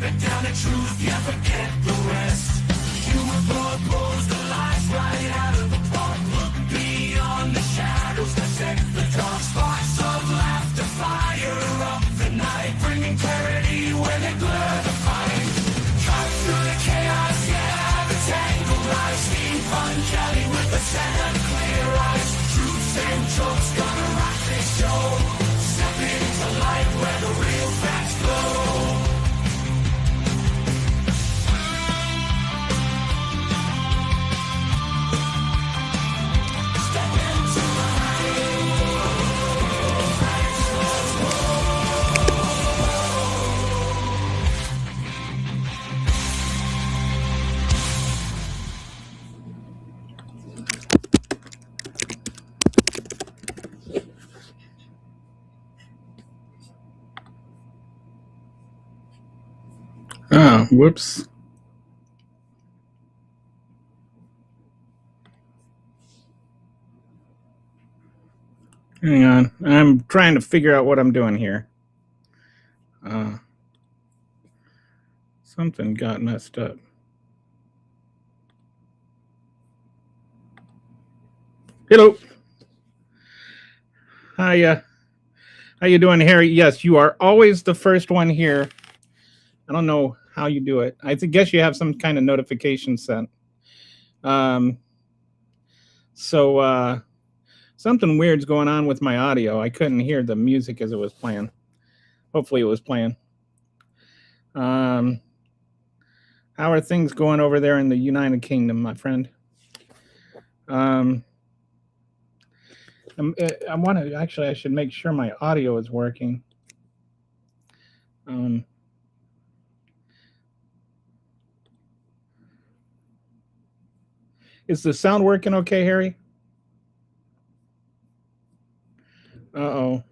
it down to truth, yeah, forget the rest. Human blood pulls the lights right out of the park. Look beyond the shadows that set the dark. Sparks of laughter fire up the night, bringing clarity where they blur the fight. Cut through the chaos, yeah, the tangled lies. Steampunk alley with the center clear eyes. Truths and jokes gonna rock this show. Step into light where the real facts glow. Oh, whoops. Hang on. I'm trying to figure out what I'm doing here. Something got messed up. Hello. Hi. How you doing, Harry? Yes, you are always the first one here. I don't know how you do it. I guess you have some kind of notification sent. So something weird's going on with my audio. I couldn't hear the music as it was playing. Hopefully it was playing. How are things going over there in the United Kingdom, my friend? I want to actually. I should make sure my audio is working. Is the sound working okay, Harry? Uh-oh.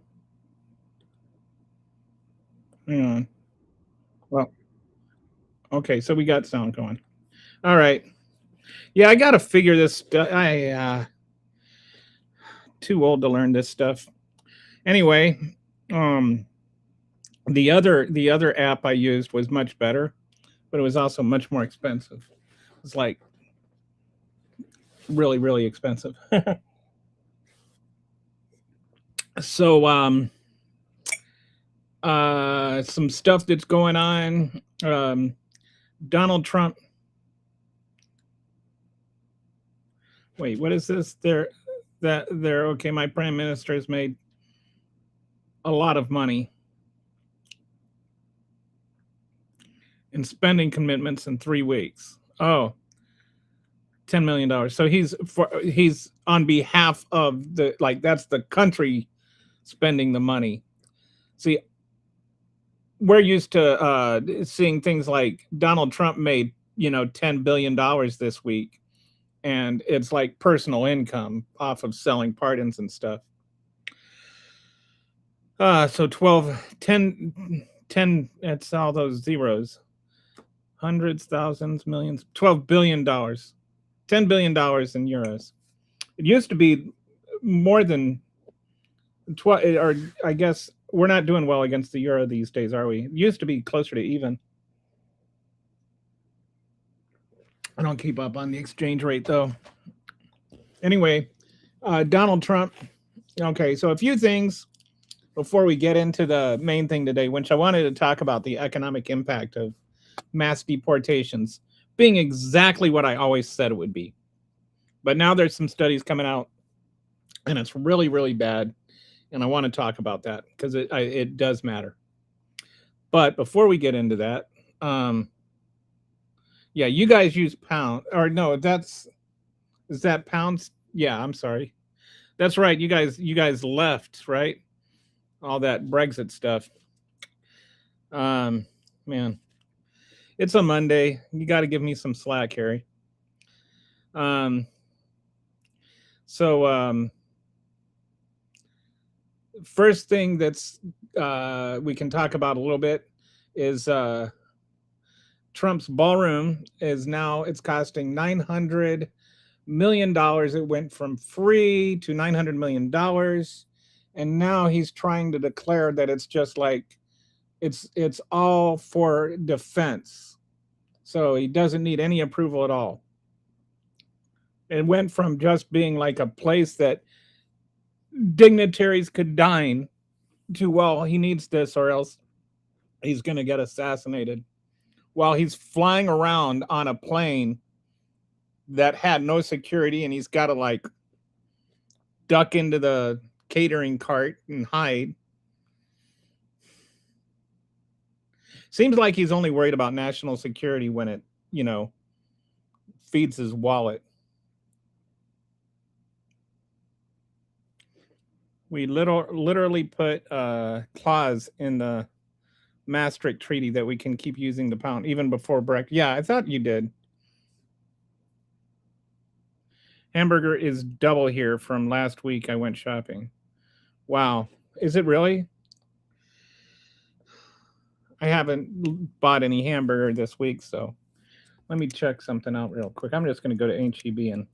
Hang on. Well, okay, so we got sound going. All right. Yeah, I got to figure this. Too old to learn this stuff. Anyway, the other app I used was much better, but it was also much more expensive. It was like really, really expensive. So some stuff that's going on. Donald Trump. Wait, what is this? Okay, my prime minister has made a lot of money in spending commitments in 3 weeks. Oh, $10 million. So he's on behalf of that's the country spending the money. See, we're used to seeing things like Donald Trump made, $10 billion this week. And it's like personal income off of selling pardons and stuff. So 10, it's all those zeros. Hundreds, thousands, millions, $12 billion. $10 billion in euros. It used to be more than 12, or I guess we're not doing well against the euro these days, are we? It used to be closer to even. I don't keep up on the exchange rate, though. Anyway, Donald Trump. Okay, so a few things before we get into the main thing today, which I wanted to talk about the economic impact of mass deportations being exactly what I always said it would be. But now there's some studies coming out, and it's really, really bad. And I want to talk about that because it does matter. But before we get into that, yeah, you guys use pound, or no, is that pounds? Yeah, I'm sorry. That's right. You guys left, right? All that Brexit stuff. Man, it's a Monday. You got to give me some slack, Harry. So first thing that's we can talk about a little bit is Trump's ballroom it's costing $900 million. It went from free to $900 million. And now he's trying to declare that it's just like It's all for defense. So he doesn't need any approval at all. It went from just being like a place that dignitaries could dine to, well, he needs this or else he's going to get assassinated. While he's flying around on a plane that had no security and he's got to like duck into the catering cart and hide. Seems like he's only worried about national security when it, feeds his wallet. We literally put a clause in the Maastricht Treaty that we can keep using the pound even before Brexit. Yeah, I thought you did. Hamburger is double here from last week. I went shopping. Wow. Is it really? I haven't bought any hamburger this week, so let me check something out real quick. I'm just going to go to HEB and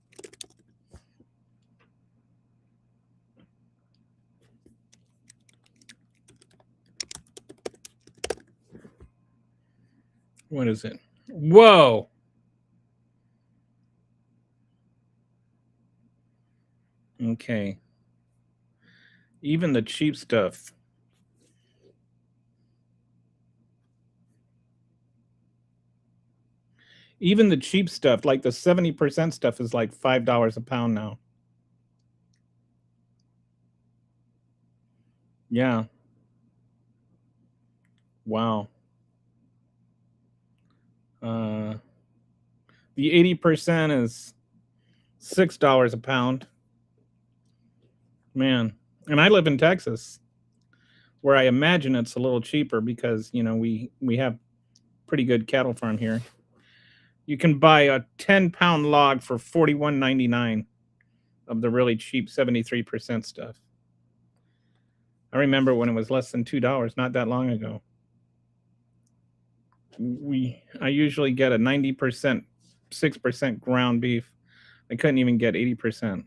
what is it? Whoa. Okay. Even the cheap stuff. Even the cheap stuff, like the 70% stuff, is like $5 a pound now. Yeah. Wow. The 80% is $6 a pound. Man. And I live in Texas, where I imagine it's a little cheaper because, we have pretty good cattle farm here. You can buy a 10-pound log for $41.99 of the really cheap 73% stuff. I remember when it was less than $2 not that long ago. I usually get a 90%, 6% ground beef. I couldn't even get 80%.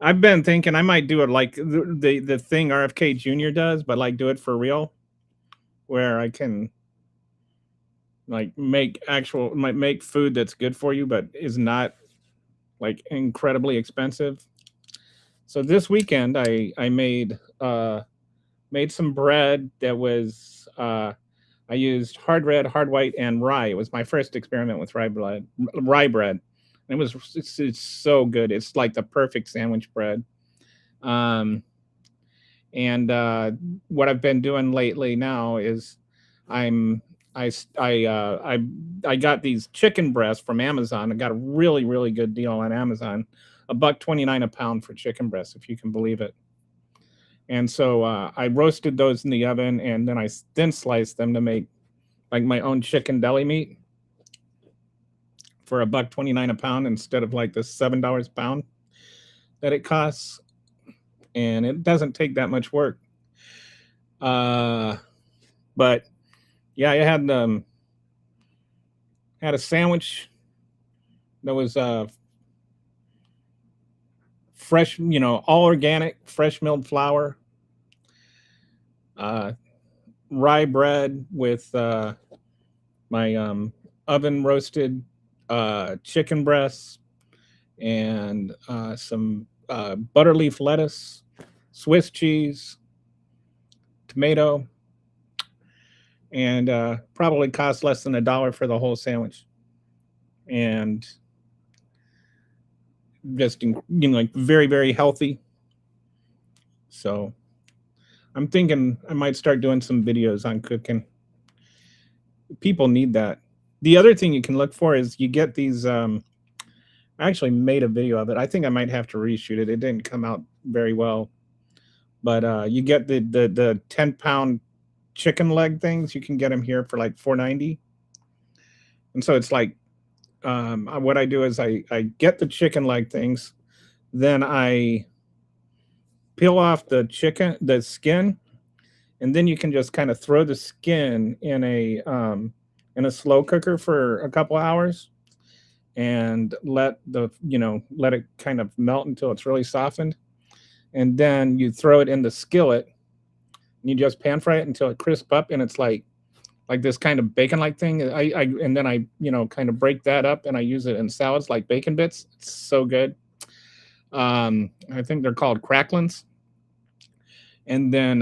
I've been thinking I might do it like the thing RFK Jr. does, but like do it for real, where I can like make food that's good for you, but is not like incredibly expensive. So this weekend I made some bread that was I used hard red, hard white, and rye. It was my first experiment with rye bread. And it's so good. It's like the perfect sandwich bread. And what I've been doing lately now is I got these chicken breasts from Amazon. I got a really, really good deal on Amazon, $1.29 a pound for chicken breasts, if you can believe it. And so I roasted those in the oven, and then I sliced them to make like my own chicken deli meat for $1.29 a pound instead of like the $7 a pound that it costs. And it doesn't take that much work. But yeah, I had a sandwich that was fresh, all organic, fresh milled flour, rye bread with my oven roasted chicken breasts and some butter leaf lettuce, Swiss cheese, tomato, and probably cost less than $1 for the whole sandwich. And just like very, very healthy. So I'm thinking I might start doing some videos on cooking. People need that. The other thing you can look for is you get these. I actually made a video of it. I think I might have to reshoot it. It didn't come out very well, but you get the 10-pound chicken leg things. You can get them here for like $4.90. And so it's like what I do is I get the chicken leg things, then I peel off the skin, and then you can just kind of throw the skin in a slow cooker for a couple hours and let it kind of melt until it's really softened. And then you throw it in the skillet You just pan fry it until it crisps up, and it's like this kind of bacon like thing. I and then I kind of break that up and I use it in salads like bacon bits. It's so good. I think they're called cracklins. And then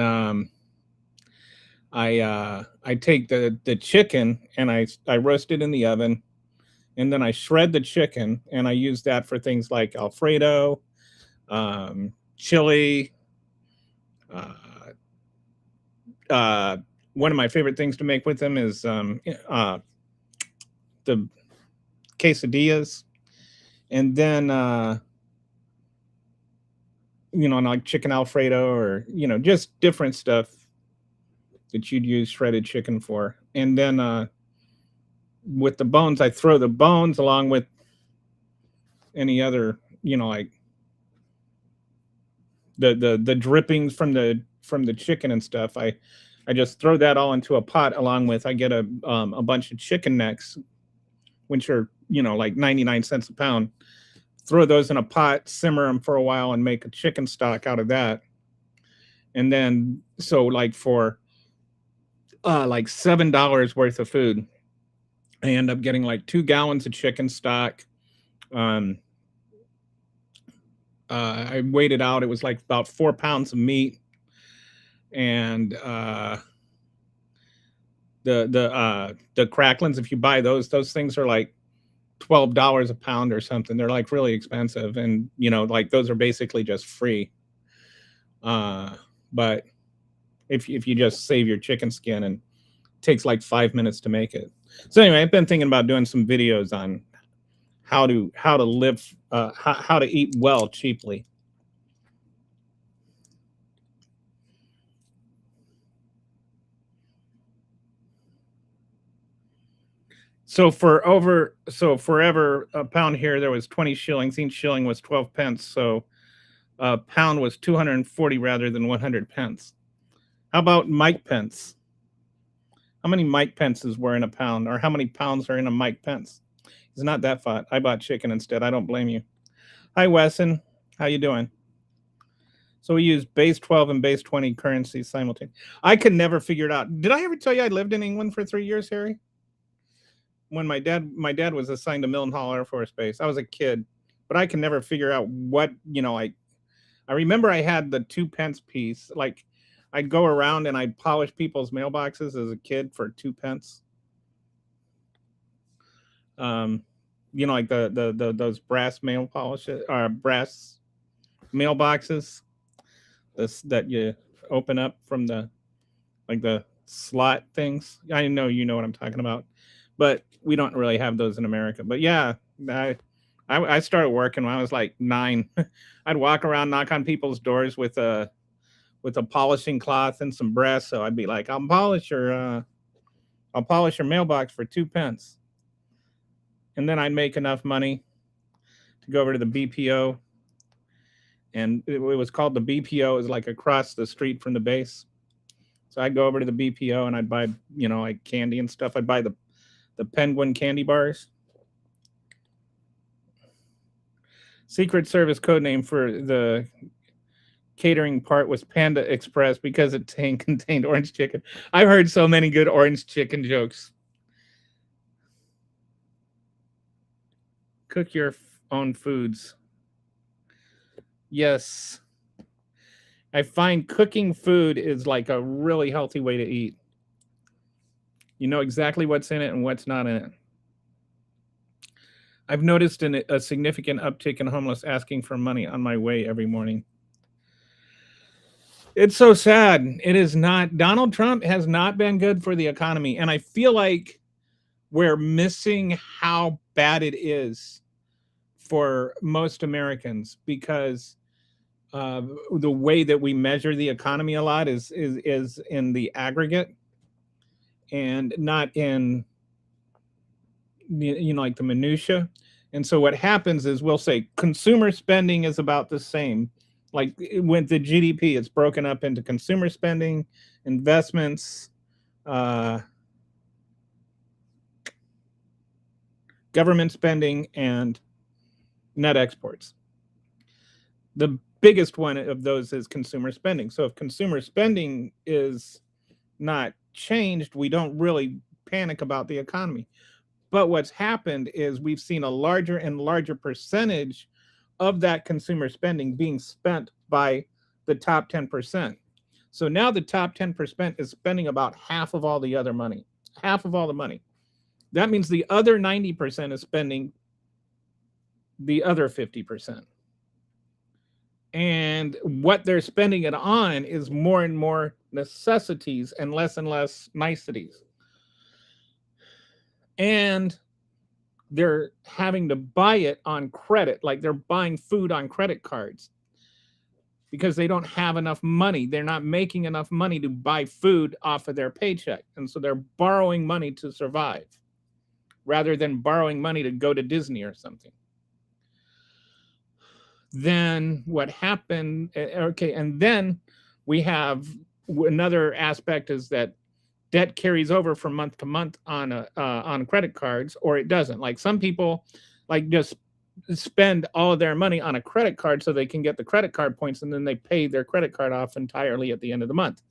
I take the chicken and I roast it in the oven, and then I shred the chicken and I use that for things like Alfredo, chili. Uh, uh, One of my favorite things to make with them is the quesadillas, and then like chicken Alfredo, or just different stuff that you'd use shredded chicken for. And then with the bones, I throw the bones along with any other, like the drippings from the chicken and stuff. I just throw that all into a pot, along with, I get a bunch of chicken necks, which are like 99 cents a pound. Throw those in a pot, simmer them for a while, and make a chicken stock out of that. And then, so like for like $7 worth of food, I end up getting like 2 gallons of chicken stock. Um, I weighed it out; it was like about 4 pounds of meat, and the cracklins. If you buy those things are like $12 a pound or something. They're like really expensive, and like those are basically just free. But if you just save your chicken skin, and it takes like 5 minutes to make it. So anyway, I've been thinking about doing some videos on how to live, how to eat well cheaply. So forever, a pound here there was 20 shillings. Each shilling was 12 pence. So a pound was 240 rather than 100 pence. How about Mike Pence? How many Mike Pences were in a pound, or how many pounds are in a Mike Pence? It's not that fat. I bought chicken instead. I don't blame you. Hi, Wesson. How you doing? So we use base 12 and base 20 currencies simultaneously. I could never figure it out. Did I ever tell you I lived in England for 3 years, Harry? When my dad was assigned to Millenhall Air Force Base. I was a kid, but I can never figure out what, I remember I had the 2 pence piece. Like, I'd go around and I'd polish people's mailboxes as a kid for 2 pence. Um, like the those brass mail polishes, or brass mailboxes, this that you open up from the slot things. I know you know what I'm talking about, but we don't really have those in America. But yeah, I started working when I was like 9. I'd walk around, knock on people's doors with a polishing cloth and some brass. So I'd be like, I'll polish your mailbox for 2 pence. And then I'd make enough money to go over to the BPO. And it was called the BPO. It was like across the street from the base. So I'd go over to the BPO and I'd buy, like candy and stuff. I'd buy the Penguin candy bars. Secret Service code name for the catering part was Panda Express because it contained orange chicken. I've heard so many good orange chicken jokes. Cook your own foods. Yes. I find cooking food is like a really healthy way to eat. You know exactly what's in it and what's not in it. I've noticed a significant uptick in homeless asking for money on my way every morning. It's so sad. It is not. Donald Trump has not been good for the economy. And I feel like we're missing how bad it is for most Americans, because the way that we measure the economy a lot is in the aggregate, and not in like the minutia. And so what happens is we'll say consumer spending is about the same. Like with the GDP, it's broken up into consumer spending, investments, government spending, and net exports. The biggest one of those is consumer spending. So if consumer spending is not changed, we don't really panic about the economy. But what's happened is we've seen a larger and larger percentage of that consumer spending being spent by the top 10%. So now the top 10% is spending about half of all the other money, half of all the money. That means the other 90% is spending the other 50%. And what they're spending it on is more and more necessities and less niceties. And they're having to buy it on credit, like they're buying food on credit cards because they don't have enough money. They're not making enough money to buy food off of their paycheck. And so they're borrowing money to survive rather than borrowing money to go to Disney or something. Then what happened? Okay, and then we have another aspect is that debt carries over from month to month on credit cards, or it doesn't. Like some people, like just spend all of their money on a credit card so they can get the credit card points, and then they pay their credit card off entirely at the end of the month.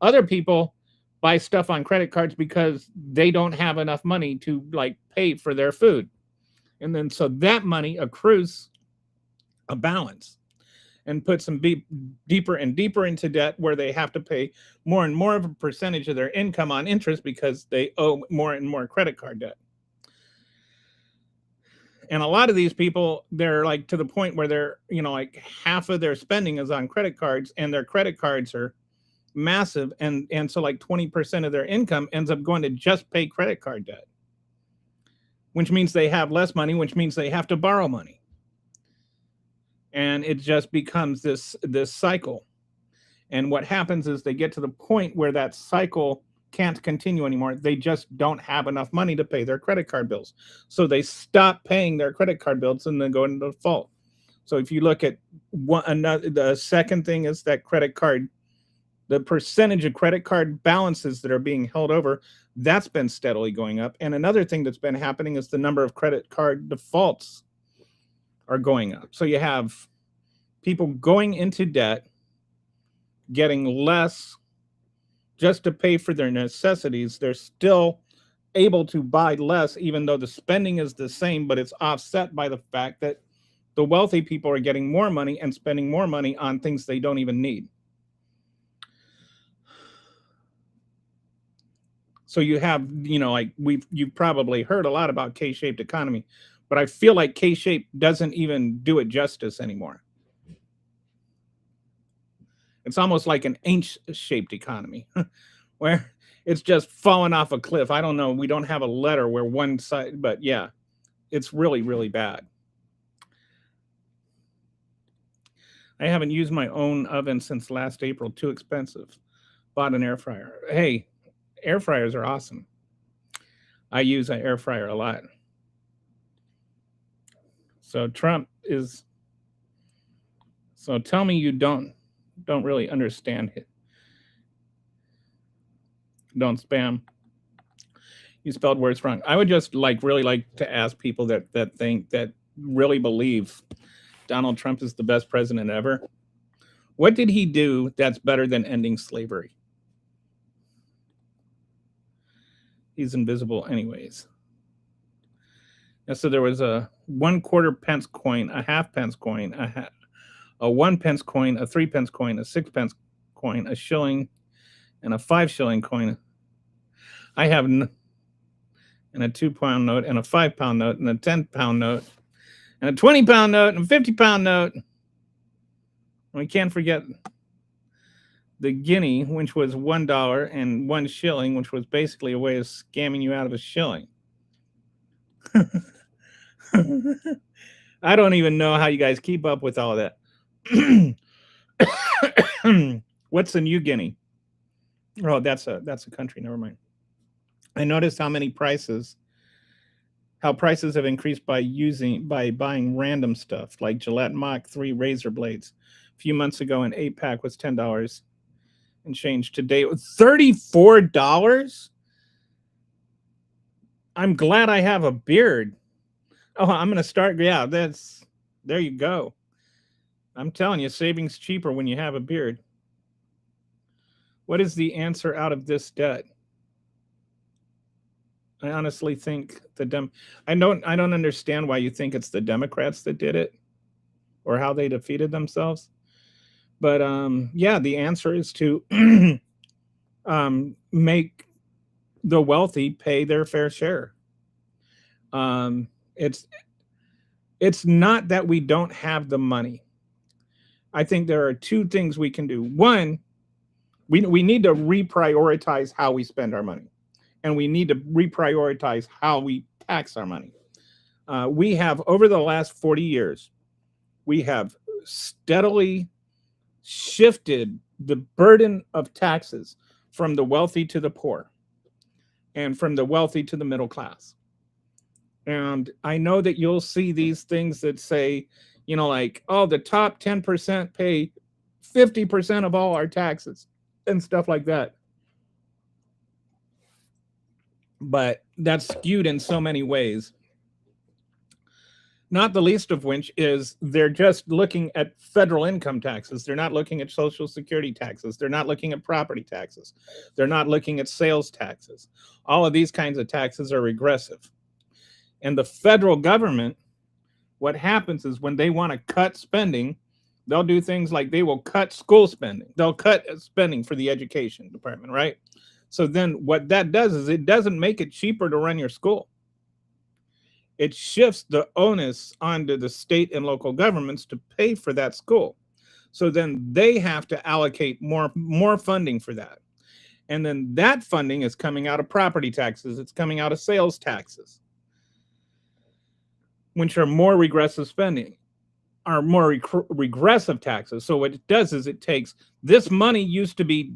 Other people buy stuff on credit cards because they don't have enough money to like pay for their food, and then so that money accrues a balance and puts them deeper and deeper into debt where they have to pay more and more of a percentage of their income on interest because they owe more and more credit card debt. And a lot of these people, they're like to the point where they're, like half of their spending is on credit cards, and their credit cards are massive. And so like 20% of their income ends up going to just pay credit card debt, which means they have less money, which means they have to borrow money. And it just becomes this cycle. And what happens is they get to the point where that cycle can't continue anymore. They just don't have enough money to pay their credit card bills. So they stop paying their credit card bills and then go into default. So if you look at the second thing is that credit card, the percentage of credit card balances that are being held over, that's been steadily going up. And another thing that's been happening is the number of credit card defaults are going up. So you have people going into debt, getting less just to pay for their necessities. They're still able to buy less, even though the spending is the same, but it's offset by the fact that the wealthy people are getting more money and spending more money on things they don't even need. So you have, like you've probably heard a lot about K-shaped economy, but I feel like K-shape doesn't even do it justice anymore. It's almost like an H-shaped economy where it's just falling off a cliff. I don't know. We don't have a letter where one side, but yeah, it's really, really bad. I haven't used my own oven since last April. Too expensive. Bought an air fryer. Hey, air fryers are awesome. I use an air fryer a lot. So Trump is. So tell me you don't really understand it. Don't spam. You spelled words wrong. I would just really like to ask people that really believe Donald Trump is the best president ever. What did he do that's better than ending slavery? He's invisible anyways. And so there was a 1/4 pence coin, a half pence coin, a 1 pence coin, a 3 pence coin, a 6 pence coin, a shilling, and a 5 shilling coin. I have and a 2 pound note, and a 5 pound note, and a 10 pound note, and a 20 pound note, and a 50 pound note. We can't forget the guinea, which was $1, and 1 shilling, which was basically a way of scamming you out of a shilling. I don't even know how you guys keep up with all that. What's the New Guinea? Oh, that's a country. Never mind. I noticed how prices have increased by buying random stuff like Gillette Mach 3 razor blades. A few months ago, an 8-pack was $10 and change. Today it was $34. I'm glad I have a beard. Oh, I'm gonna start. Yeah, there you go. I'm telling you, saving's cheaper when you have a beard. What is the answer out of this debt? I honestly think I don't understand why you think it's the Democrats that did it or how they defeated themselves. But yeah, the answer is to make the wealthy pay their fair share. Um, it's it's not that we don't have the money. I think there are two things we can do. One, we need to reprioritize how we spend our money, and we need to reprioritize how we tax our money. We have, over the last 40 years, we have steadily shifted the burden of taxes from the wealthy to the poor and from the wealthy to the middle class. And I know that you'll see these things that say, like, oh, the top 10% pay 50% of all our taxes and stuff like that. But that's skewed in so many ways. Not the least of which is they're just looking at federal income taxes. They're not looking at Social Security taxes. They're not looking at property taxes. They're not looking at sales taxes. All of these kinds of taxes are regressive. And the federal government, what happens is when they want to cut spending, they'll do things like they will cut school spending. They'll cut spending for the education department, right? So then what that does is it doesn't make it cheaper to run your school. It shifts the onus onto the state and local governments to pay for that school. So then they have to allocate more funding for that. And then that funding is coming out of property taxes. It's coming out of sales taxes, which are more regressive spending, are more regressive taxes. So what it does is it takes this money used to be,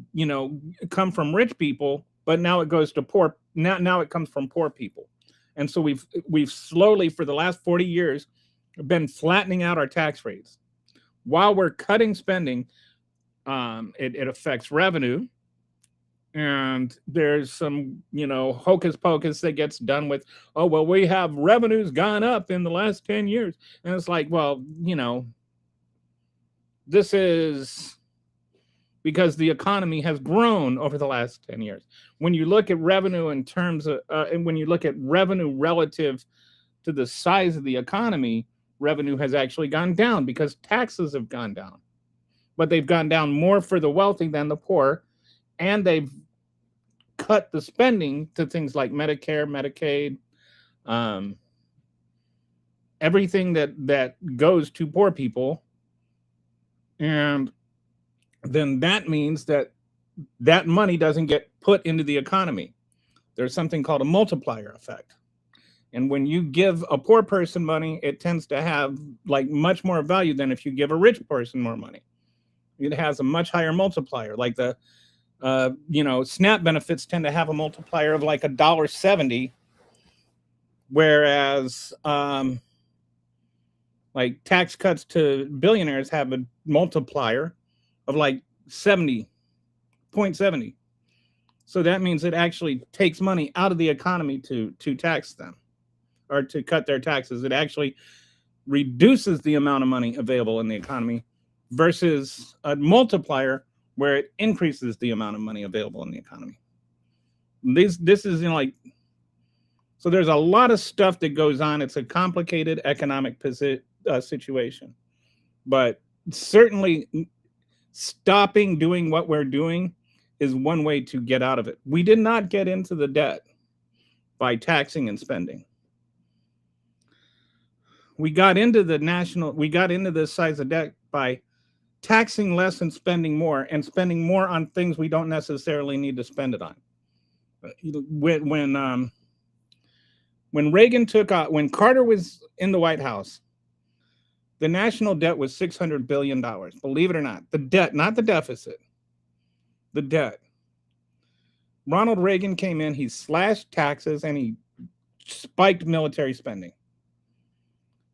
come from rich people, but now it goes to poor. Now it comes from poor people. And so we've slowly, for the last 40 years, been flattening out our tax rates. While we're cutting spending, it affects revenue. And there's some, hocus pocus that gets done with, oh, well, we have revenues gone up in the last 10 years. And it's like, well, this is because the economy has grown over the last 10 years. When you look at revenue in terms of, and when you look at revenue relative to the size of the economy, revenue has actually gone down because taxes have gone down. But they've gone down more for the wealthy than the poor, and they've cut the spending to things like Medicare, Medicaid, everything that goes to poor people. And then that means that money doesn't get put into the economy. There's something called a multiplier effect. And when you give a poor person money, it tends to have like much more value than if you give a rich person more money. It has a much higher multiplier. Like the SNAP benefits tend to have a multiplier of like $1.70, whereas like tax cuts to billionaires have a multiplier of like 70.70. So that means it actually takes money out of the economy to tax them or to cut their taxes. It actually reduces the amount of money available in the economy versus a multiplier where it increases the amount of money available in the economy. This is so there's a lot of stuff that goes on. It's a complicated economic situation, but certainly stopping doing what we're doing is one way to get out of it. We did not get into the debt by taxing and spending. We got into this size of debt by taxing less and spending more on things we don't necessarily need to spend it on. When Reagan when Carter was in the White House, the national debt was $600 billion. Believe it or not, the debt, not the deficit, the debt. Ronald Reagan came in, he slashed taxes, and he spiked military spending.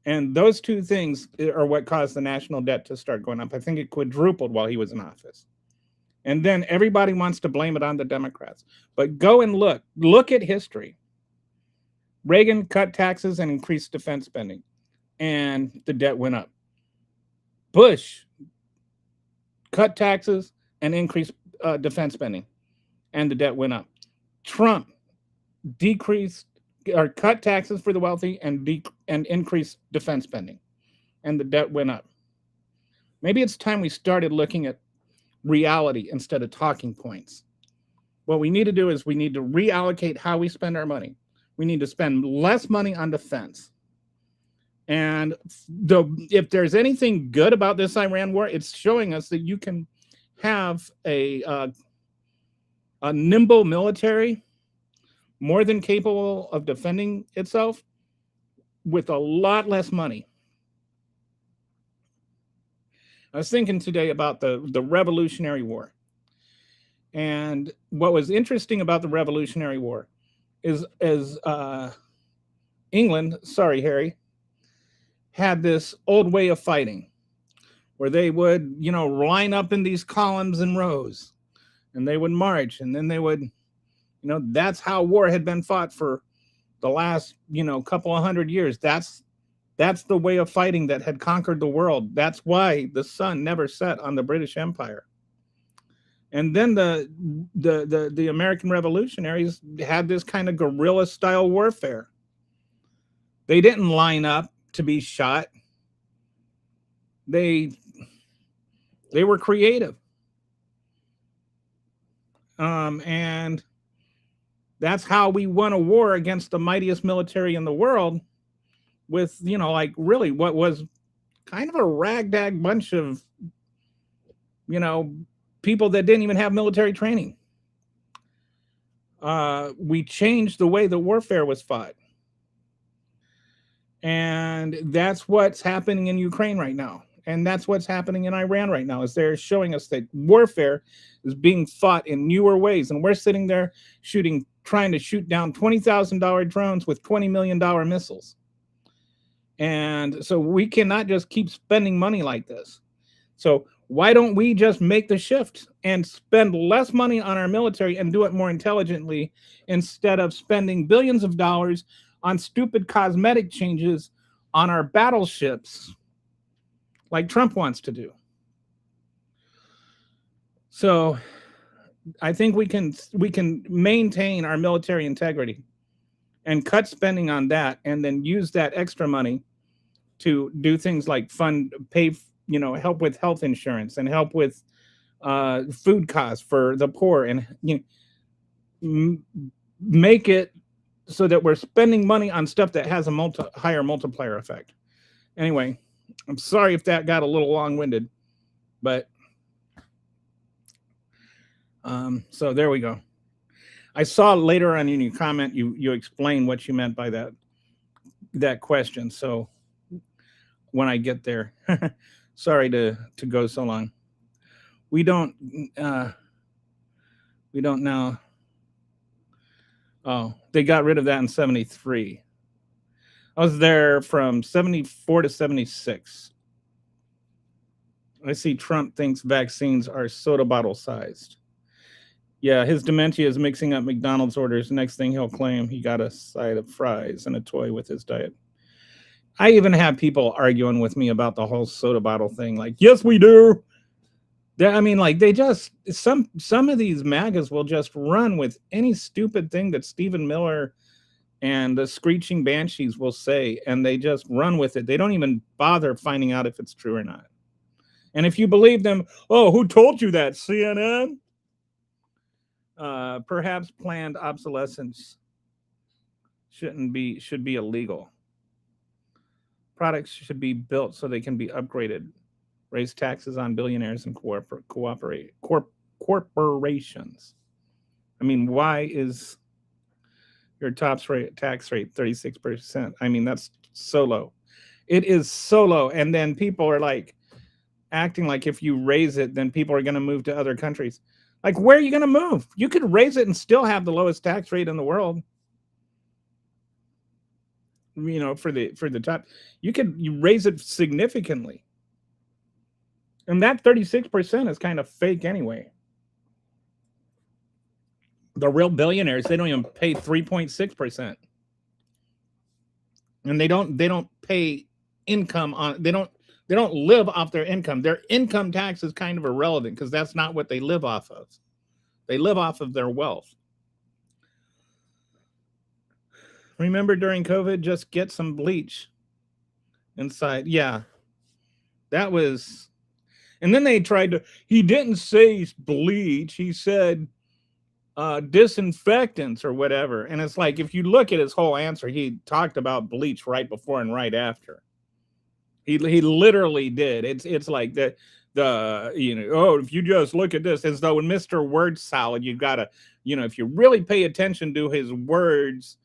And those two things are what caused the national debt to start going up. I think it quadrupled while he was in office. And then everybody wants to blame it on the Democrats. But go and look at history. Reagan cut taxes and increased defense spending, and the debt went up. Bush cut taxes and increased defense spending, and the debt went up. Trump decreased or cut taxes for the wealthy and increased defense spending, and the debt went up. Maybe it's time we started looking at reality instead of talking points. What we need to do is we need to reallocate how we spend our money. We need to spend less money on defense. And if there's anything good about this Iran war, it's showing us that you can have a nimble military, more than capable of defending itself, with a lot less money. I was thinking today about the Revolutionary War. And what was interesting about the Revolutionary War is England, sorry, Harry, had this old way of fighting where they would, line up in these columns and rows, and they would march, and then they would, that's how war had been fought for the last, couple of hundred years. That's the way of fighting that had conquered the world. That's why the sun never set on the British Empire. And then the American revolutionaries had this kind of guerrilla style warfare. They didn't line up to be shot. They were creative. And that's how we won a war against the mightiest military in the world, with, really what was kind of a ragtag bunch of, people that didn't even have military training. We changed the way the warfare was fought. And that's what's happening in Ukraine right now. And that's what's happening in Iran right now, is they're showing us that warfare is being fought in newer ways. And we're sitting there trying to shoot down $20,000 drones with $20 million missiles. And so we cannot just keep spending money like this. So why don't we just make the shift and spend less money on our military and do it more intelligently, instead of spending billions of dollars on stupid cosmetic changes on our battleships like Trump wants to do? So I think we can maintain our military integrity and cut spending on that, and then use that extra money to do things like help with health insurance, and help with food costs for the poor, and make it so that we're spending money on stuff that has a higher multiplier effect. Anyway, I'm sorry if that got a little long-winded, but so there we go. I saw later on in your comment you explained what you meant by that question. So when I get there, sorry to go so long. We don't now. Oh, they got rid of that in 73. I was there from 74 to 76. I see Trump thinks vaccines are soda bottle sized. Yeah, his dementia is mixing up McDonald's orders. Next thing he'll claim he got a side of fries and a toy with his diet. I even have people arguing with me about the whole soda bottle thing. Like, yes, we do. They just, some of these MAGAs will just run with any stupid thing that Stephen Miller and the Screeching Banshees will say, and they just run with it. They don't even bother finding out if it's true or not. And if you believe them, oh, who told you that, CNN? Perhaps planned obsolescence should be illegal. Products should be built so they can be upgraded. Raise taxes on billionaires and corporations. I mean, why is your tax rate 36%? I mean, that's so low. It is so low. And then people are like acting like if you raise it, then people are going to move to other countries. Like, where are you going to move? You could raise it and still have the lowest tax rate in the world. For the top, you raise it significantly. And that 36% is kind of fake anyway. The real billionaires, they don't even pay 3.6%. And they don't pay income on, they They don't live off their income. Their income tax is kind of irrelevant because that's not what they live off of. They live off of their wealth. Remember during COVID, just get some bleach inside. Yeah, that was. And then they tried to. He didn't say bleach. He said disinfectants or whatever. And it's like, if you look at his whole answer, he talked about bleach right before and right after. He literally did. It's like the oh, if you just look at this, as though in Mr. Word Salad, you gotta, if you really pay attention to his words,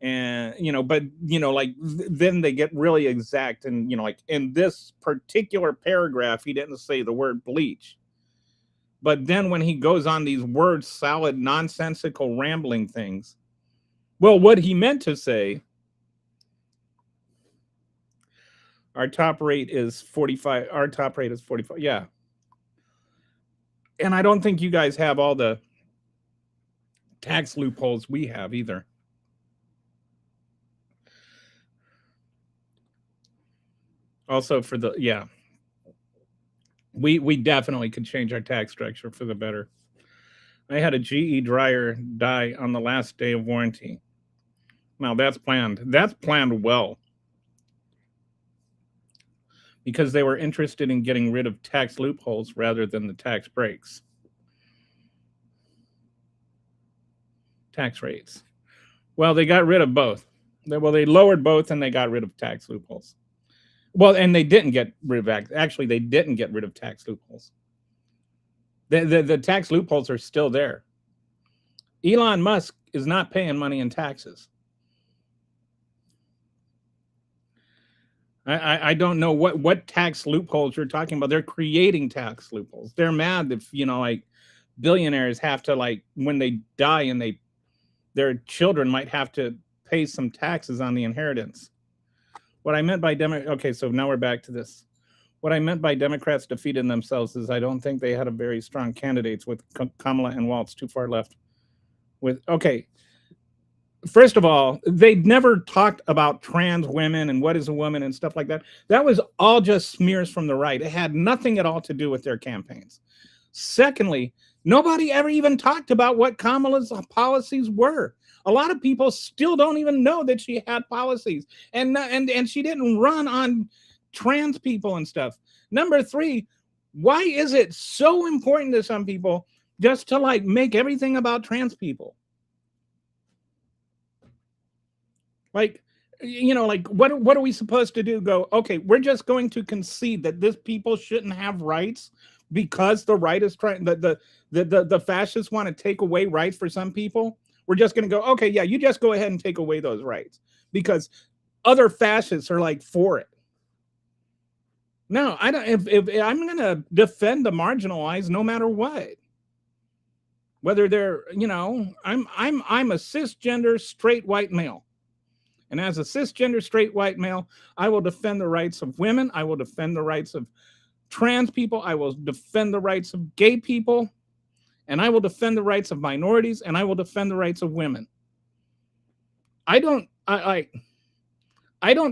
and but like then they get really exact, and like in this particular paragraph, he didn't say the word bleach. But then when he goes on these word salad, nonsensical, rambling things, well, what he meant to say, our top rate is 45. Our top rate is 45. Yeah. And I don't think you guys have all the tax loopholes we have either. Also for the, yeah. We definitely could change our tax structure for the better. I had a GE dryer die on the last day of warranty. Now that's planned. That's planned well. Because they were interested in getting rid of tax loopholes rather than the tax breaks. Tax rates. Well, they got rid of both. Well, they lowered both and they got rid of tax loopholes. Well, and they didn't get rid of, actually, they didn't get rid of tax loopholes. The tax loopholes are still there. Elon Musk is not paying money in taxes. I don't know what tax loopholes you're talking about. They're creating tax loopholes. They're mad if, like billionaires have to, like, when they die and their children might have to pay some taxes on the inheritance. What I meant by okay, so now we're back to this. What I meant by Democrats defeating themselves is I don't think they had a very strong candidates with Kamala and Waltz too far left. Okay. First of all, they never talked about trans women and what is a woman and stuff like that. That was all just smears from the right. It had nothing at all to do with their campaigns. Secondly, nobody ever even talked about what Kamala's policies were. A lot of people still don't even know that she had policies, and she didn't run on trans people and stuff. Number three, why is it so important to some people just to like make everything about trans people? Like, like what are we supposed to do? Go, okay, we're just going to concede that this people shouldn't have rights because the right is trying, the fascists want to take away rights for some people. We're just going to go, okay, yeah, you just go ahead and take away those rights because other fascists are like for it. No, I don't. If I'm going to defend the marginalized, no matter what, whether they're, I'm a cisgender straight white male. And as a cisgender straight white male, I will defend the rights of women. I will defend the rights of trans people. I will defend the rights of gay people. And I will defend the rights of minorities. And I will defend the rights of women. I don't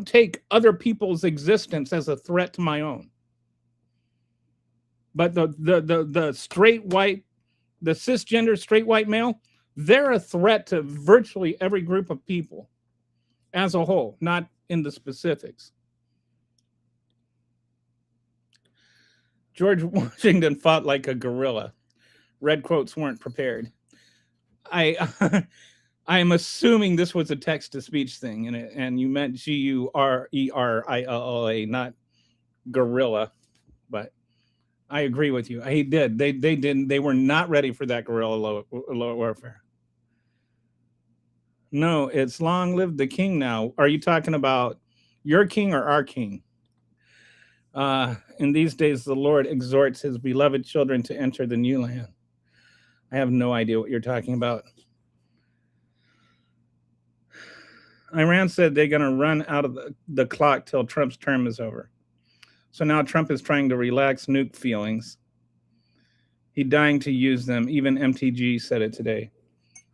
take other people's existence as a threat to my own. But the straight white, the cisgender straight white male, they're a threat to virtually every group of people as a whole, not in the specifics. George Washington fought like a gorilla. Red quotes weren't prepared. I'm assuming this was a text-to-speech thing, and you meant G-U-R-E-R-I-L-L-A, not gorilla. But I agree with you. He did. They didn't. They were not ready for that guerrilla warfare. No, it's long live the king now. Are you talking about your king or our king? In these days, the Lord exhorts his beloved children to enter the new land. I have no idea what you're talking about. Iran said they're going to run out of the clock till Trump's term is over. So now Trump is trying to relax nuke feelings. He's dying to use them. Even MTG said it today.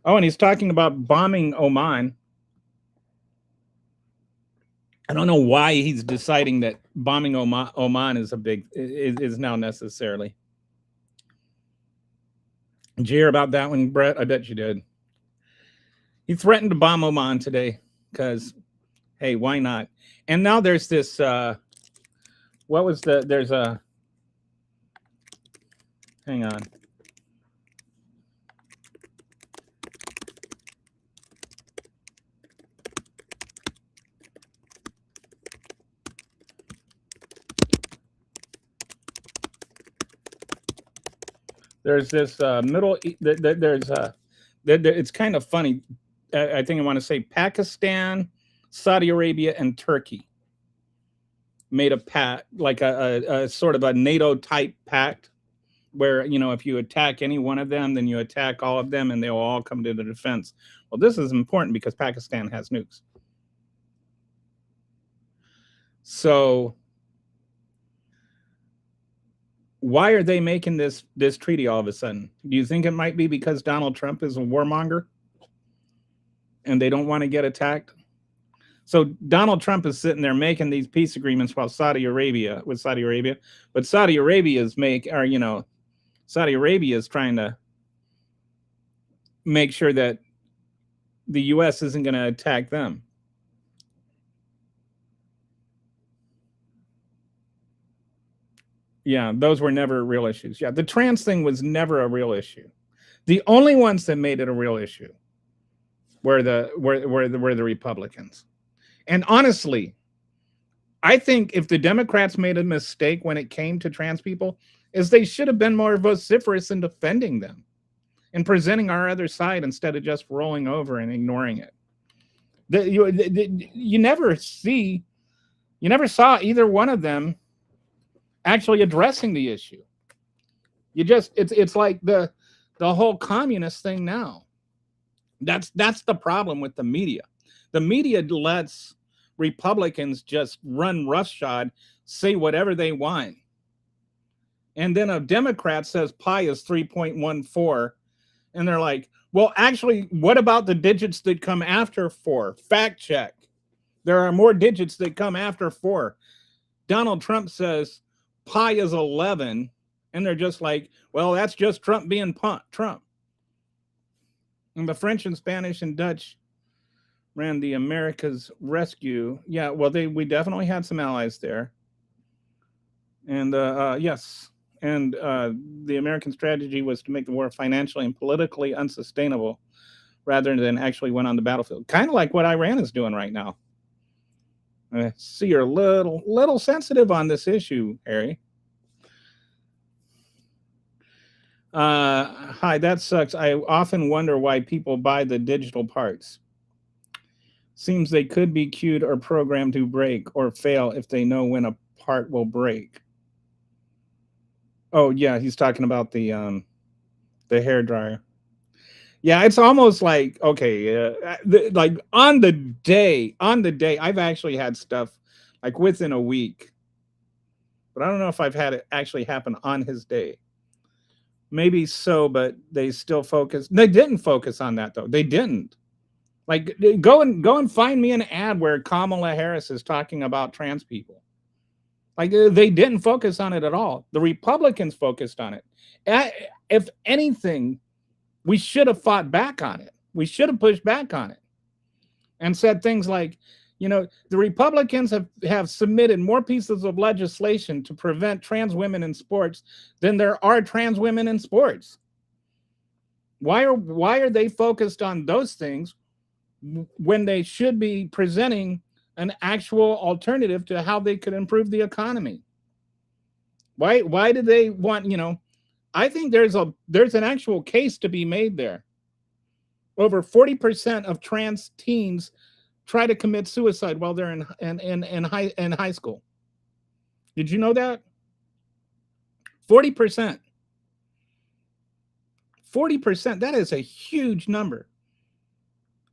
Oh, and he's talking about bombing Oman. I don't know why he's deciding that bombing Oman is is now necessarily. Did you hear about that one, Brett? I bet you did. He threatened to bomb Oman today because, hey, why not? And now there's this. What was the? There's a. Hang on. There's this there's it's kind of funny. I think I want to say Pakistan, Saudi Arabia, and Turkey made a pact, like a sort of a NATO type pact, where if you attack any one of them, then you attack all of them, and they'll all come to the defense. Well, this is important because Pakistan has nukes. So why are they making this treaty all of a sudden? Do you think it might be because Donald Trump is a warmonger and they don't want to get attacked? So Donald Trump is sitting there making these peace agreements while Saudi Arabia, but Saudi Arabia is trying to make sure that the U.S. isn't going to attack them. Yeah, those were never real issues. Yeah, the trans thing was never a real issue. The only ones that made it a real issue were the Republicans. And honestly, I think if the Democrats made a mistake when it came to trans people, is they should have been more vociferous in defending them and presenting our other side instead of just rolling over and ignoring it. You never saw either one of them actually addressing the issue. It's like the whole communist thing now. That's the problem with the media. The media lets Republicans just run roughshod, say whatever they want. And then a Democrat says pi is 3.14. And they're like, well, actually, what about the digits that come after 4? Fact check. There are more digits that come after 4. Donald Trump says pi is 11. And they're just like, well, that's just Trump being Trump. And the French and Spanish and Dutch ran the America's Rescue. Yeah, well, we definitely had some allies there. And yes, and the American strategy was to make the war financially and politically unsustainable rather than actually win on the battlefield. Kind of like what Iran is doing right now. I see you're a little sensitive on this issue, Harry. Hi, that sucks. I often wonder why people buy the digital parts. Seems they could be cued or programmed to break or fail if they know when a part will break. Oh yeah, he's talking about the hair dryer. Yeah, it's almost like okay, like on the day, I've actually had stuff like within a week, but I don't know if I've had it actually happen on his day. Maybe so, but they still focus. They didn't focus on that though. They didn't. Like go and find me an ad where Kamala Harris is talking about trans people. Like they didn't focus on it at all. The Republicans focused on it. If anything, we should have fought back on it. We should have pushed back on it and said things like, the Republicans have submitted more pieces of legislation to prevent trans women in sports than there are trans women in sports. Why are they focused on those things when they should be presenting an actual alternative to how they could improve the economy? Why do they want, I think there's an actual case to be made there. Over 40% of trans teens try to commit suicide while they're in high school. Did you know that? 40%. 40%, that is a huge number.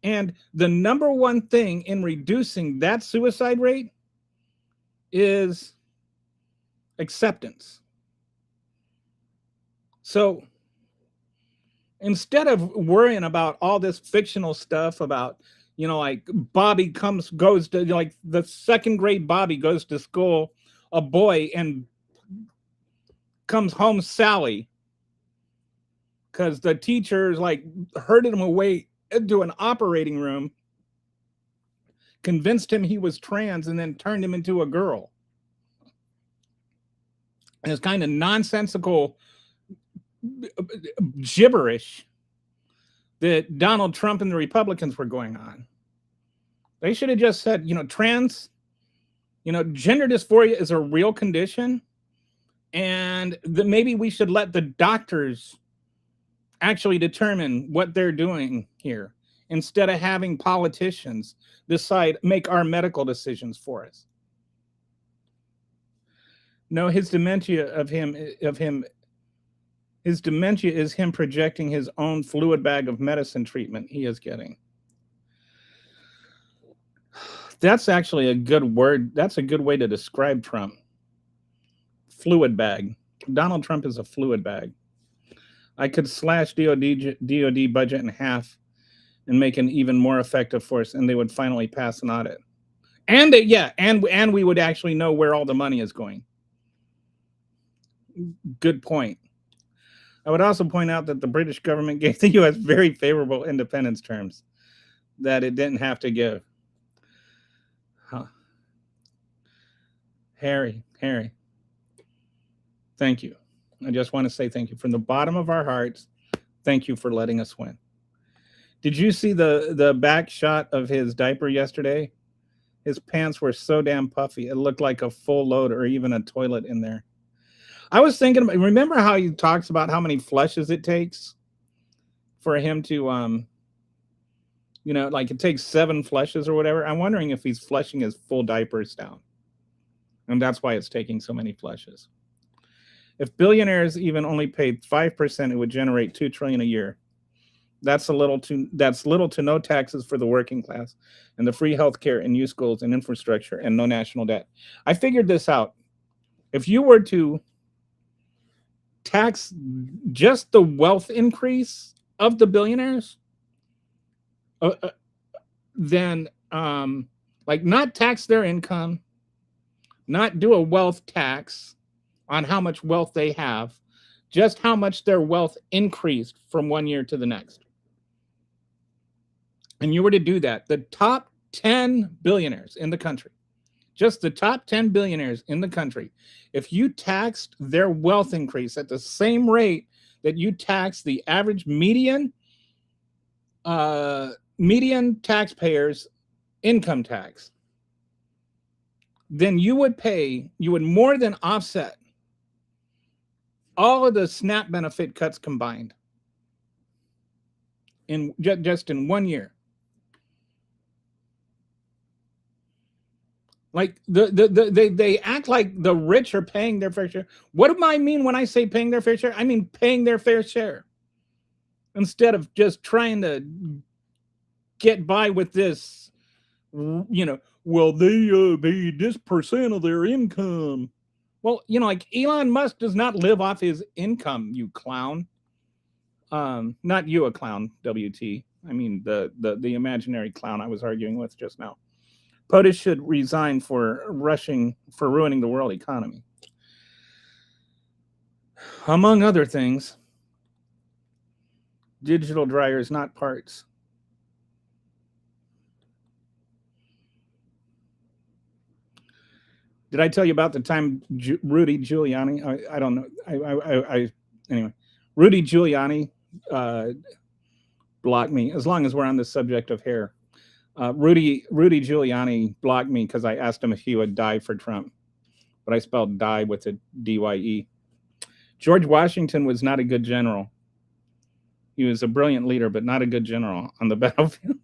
And the number one thing in reducing that suicide rate is acceptance. So instead of worrying about all this fictional stuff about, You know, like Bobby goes to, like, the second grade Bobby goes to school, a boy, and comes home Sally because the teachers like herded him away into an operating room, convinced him he was trans, and then turned him into a girl. And it's kind of nonsensical gibberish that Donald Trump and the Republicans were going on. They should have just said, gender dysphoria is a real condition, and that maybe we should let the doctors actually determine what they're doing here instead of having politicians make our medical decisions for us. No, his dementia is him projecting his own fluid bag of medicine treatment he is getting. That's actually a good word. That's a good way to describe Trump. Fluid bag. Donald Trump is a fluid bag. I could slash DOD budget in half and make an even more effective force, and they would finally pass an audit. And we would actually know where all the money is going. Good point. I would also point out that the British government gave the U.S. very favorable independence terms that it didn't have to give. Huh. Harry, thank you. I just want to say thank you from the bottom of our hearts. Thank you for letting us win. Did you see the back shot of his diaper yesterday? His pants were so damn puffy. It looked like a full load or even a toilet in there. I was thinking, remember how he talks about how many flushes it takes for him to, like it takes 7 flushes or whatever. I'm wondering if he's flushing his full diapers down. And that's why it's taking so many flushes. If billionaires even only paid 5%, it would generate $2 trillion a year. That's little to no taxes for the working class, and the free healthcare and new schools and infrastructure, and no national debt. I figured this out. If you were to tax just the wealth increase of the billionaires, then not tax their income, not do a wealth tax on how much wealth they have, just how much their wealth increased from one year to the next. And you were to do that, the top 10 billionaires in the country, just the top 10 billionaires in the country, if you taxed their wealth increase at the same rate that you tax the average median taxpayer's income tax, then you would more than offset all of the SNAP benefit cuts combined in just in 1 year. Like they act like the rich are paying their fair share. What do I mean when I say paying their fair share? I mean paying their fair share instead of just trying to get by with this. Well, they pay this percent of their income. Well, like Elon Musk does not live off his income, you clown. Not you, a clown, WT. I mean the imaginary clown I was arguing with just now. POTUS should resign for ruining the world economy. Among other things, digital dryers, not parts. Did I tell you about the time Rudy Giuliani? I don't know. Anyway, Rudy Giuliani blocked me. As long as we're on the subject of hair, Rudy Giuliani blocked me because I asked him if he would die for Trump, but I spelled die with a D-Y-E. George Washington was not a good general. He was a brilliant leader, but not a good general on the battlefield.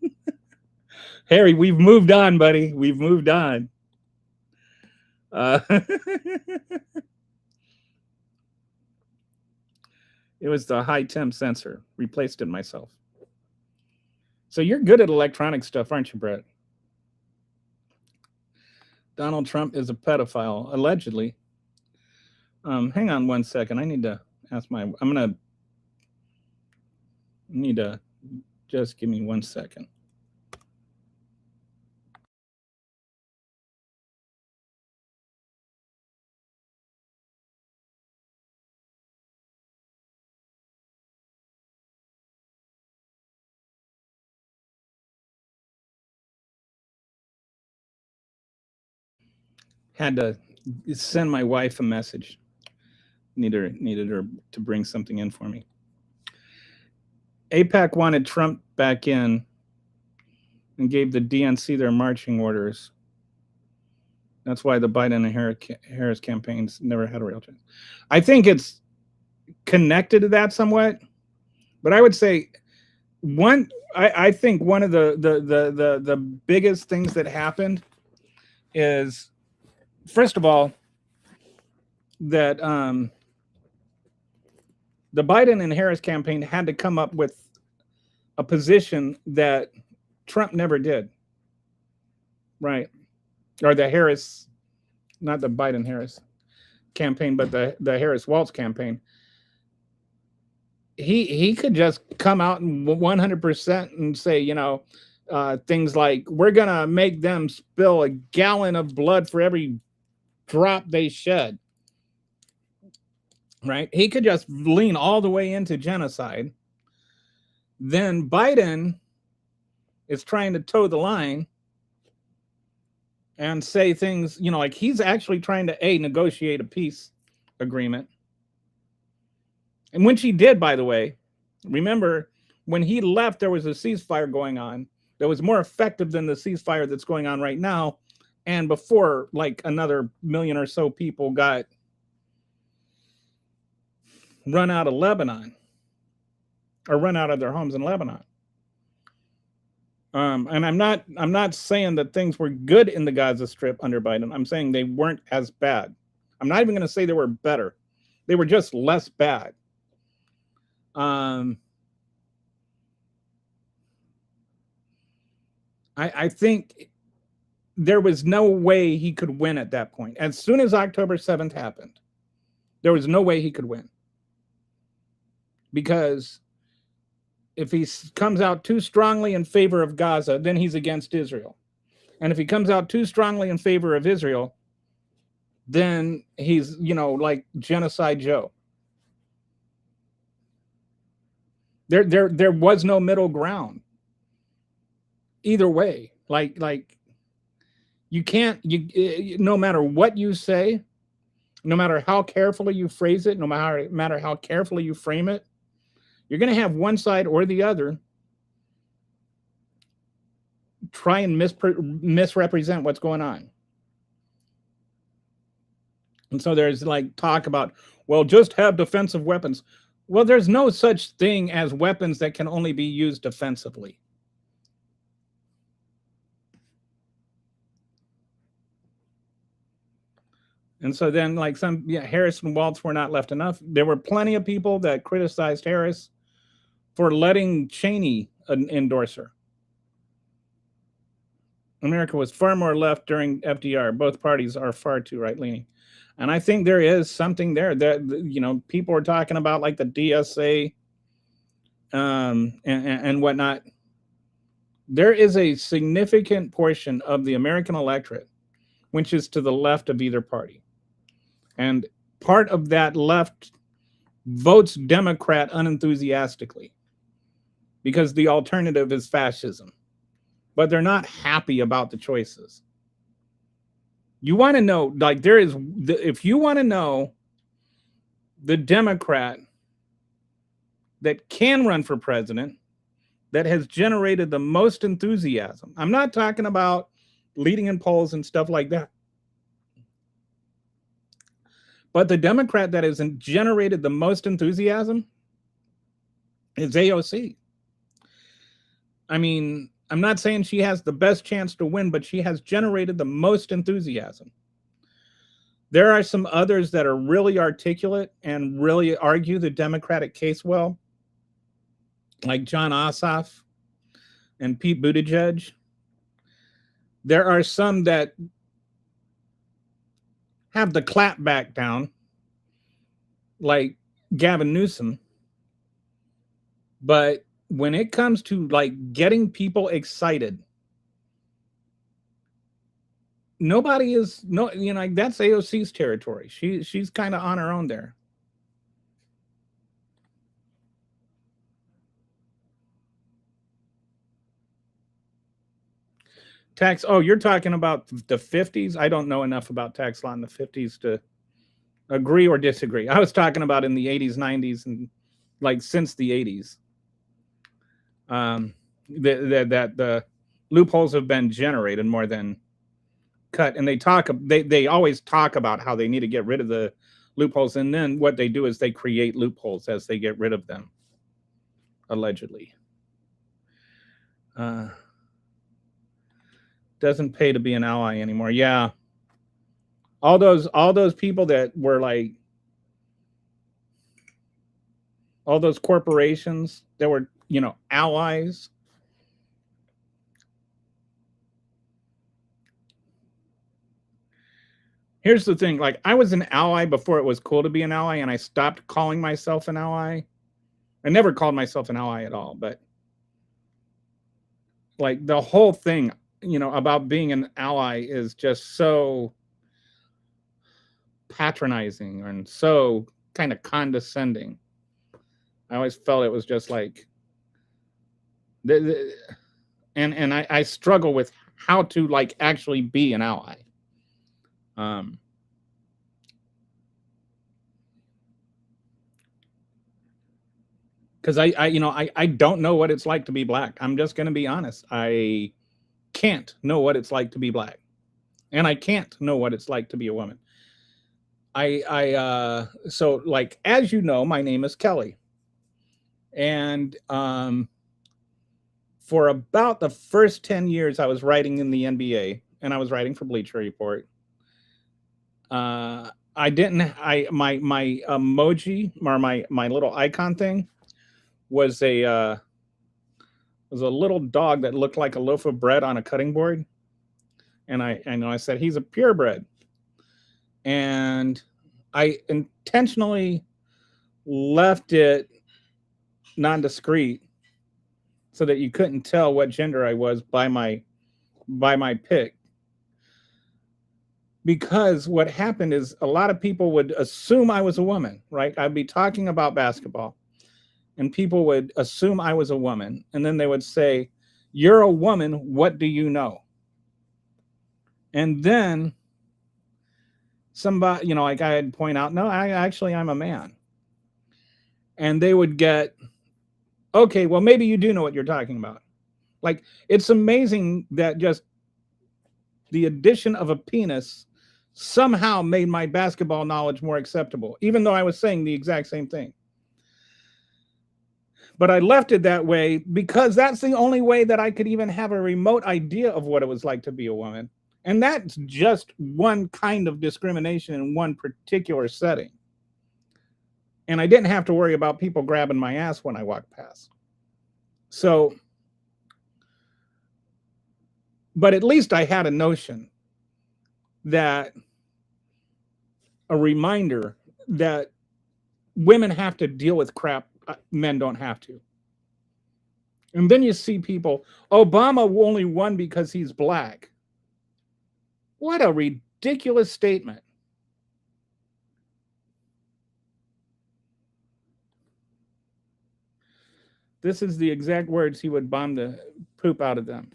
Harry, we've moved on, buddy. We've moved on. It was the high temp sensor. Replaced it myself. So you're good at electronic stuff, aren't you, Brett? Donald Trump is a pedophile, allegedly. Hang on 1 second. I need to ask just give me 1 second. Had to send my wife a message. Needed her to bring something in for me. AIPAC wanted Trump back in and gave the DNC their marching orders. That's why the Biden and Harris campaigns never had a real chance. I think it's connected to that somewhat, but I would say I think one of the biggest things that happened is, first of all, that the Biden and Harris campaign had to come up with a position that Trump never did, right? Or the Harris, not the Biden Harris campaign, but the Harris Walz campaign. He could just come out and 100% and say, things like, we're gonna make them spill a gallon of blood for every drop they shed. Right? He could just lean all the way into genocide. Then Biden is trying to toe the line and say things, like he's actually trying to negotiate a peace agreement. And when she did, by the way, remember when he left, there was a ceasefire going on that was more effective than the ceasefire that's going on right now. And before, like, another million or so people got run out of Lebanon, or run out of their homes in Lebanon. And I'm not saying that things were good in the Gaza Strip under Biden. I'm saying they weren't as bad. I'm not even going to say they were better. They were just less bad. I think there was no way he could win at that point. As soon as October 7th happened, there was no way he could win. Because if he comes out too strongly in favor of Gaza, then he's against Israel. And if he comes out too strongly in favor of Israel, then he's, like Genocide Joe. There was no middle ground. Either way, like you can't, no matter what you say, no matter how carefully you phrase it, no matter how carefully you frame it, you're going to have one side or the other try and misrepresent what's going on. And so there's like talk about, well, just have defensive weapons. Well, there's no such thing as weapons that can only be used defensively. And so then, like, Harris and Walz were not left enough. There were plenty of people that criticized Harris for letting Cheney endorse her. America was far more left during FDR. Both parties are far too right-leaning. And I think there is something there that, people are talking about, like the DSA and whatnot. There is a significant portion of the American electorate which is to the left of either party. And part of that left votes Democrat unenthusiastically because the alternative is fascism. But they're not happy about the choices. You want to know, like, if you want to know the Democrat that can run for president, that has generated the most enthusiasm. I'm not talking about leading in polls and stuff like that. But the Democrat that has generated the most enthusiasm is AOC. I mean, I'm not saying she has the best chance to win, but she has generated the most enthusiasm. There are some others that are really articulate and really argue the Democratic case well, like John Ossoff and Pete Buttigieg. There are some that have the clap back down, like Gavin Newsom. But when it comes to like getting people excited, nobody is that's AOC's territory. She's kind of on her own there. Tax. Oh, you're talking about the 50s? I don't know enough about tax law in the 50s to agree or disagree. I was talking about in the 80s, 90s, and like since the 80s. Um, that the loopholes have been generated more than cut, and they always talk about how they need to get rid of the loopholes, and then what they do is they create loopholes as they get rid of them, allegedly. Uh, doesn't pay to be an ally anymore. Yeah, all those people that were like all those corporations that were allies. Here's the thing, like I was an ally before it was cool to be an ally, and I stopped calling myself an ally. I never called myself an ally at all, but like the whole thing, about being an ally is just so patronizing and so kind of condescending. I always felt it was just like and I struggle with how to like actually be an ally. Um because I don't know what it's like to be black. I'm just going to be honest. I can't know what it's like to be black, and I can't know what it's like to be a woman. So like, as you know, my name is Kelly, and for about the first 10 years I was writing in the NBA, and I was writing for Bleacher Report. I didn't I my emoji, or my little icon thing, was a little dog that looked like a loaf of bread on a cutting board, and I said he's a purebred, and I intentionally left it non-discreet so that you couldn't tell what gender I was by my pick. Because what happened is a lot of people would assume I was a woman, right? I'd be talking about basketball, and people would assume I was a woman, and then they would say, "You're a woman, what do you know?" And then somebody, like I'd point out, "No, I'm a man." And they would get, "Okay, well maybe you do know what you're talking about." Like, it's amazing that just the addition of a penis somehow made my basketball knowledge more acceptable, even though I was saying the exact same thing. But I left it that way because that's the only way that I could even have a remote idea of what it was like to be a woman. And that's just one kind of discrimination in one particular setting. And I didn't have to worry about people grabbing my ass when I walked past. So, but at least I had a notion, that a reminder that women have to deal with crap men don't have to. And then you see people, Obama only won because he's black. What a ridiculous statement. This is the exact words he would bomb the poop out of them.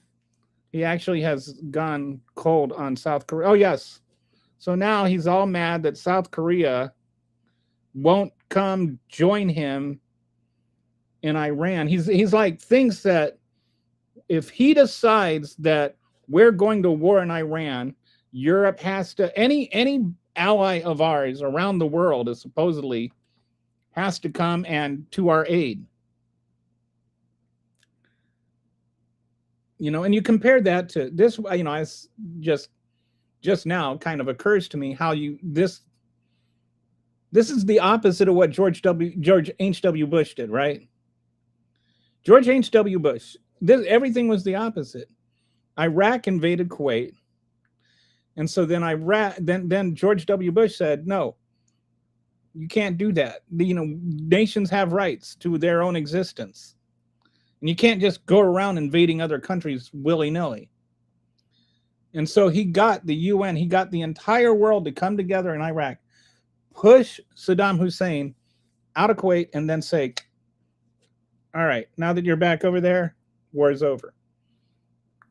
He actually has gone cold on South Korea. Oh, yes. So now he's all mad that South Korea won't come join him in Iran. He's like, thinks that if he decides that we're going to war in Iran, Europe has to, any ally of ours around the world is supposedly has to come and to our aid. And you compare that to this, I just now kind of occurs to me how this is the opposite of what George H.W. Bush did, right? George H.W. Bush, everything was the opposite. Iraq invaded Kuwait, and so then George W. Bush said, "No, you can't do that. Nations have rights to their own existence, and you can't just go around invading other countries willy-nilly." And so he got the UN, he got the entire world to come together in Iraq, push Saddam Hussein out of Kuwait, and then say, "All right, now that you're back over there, war is over."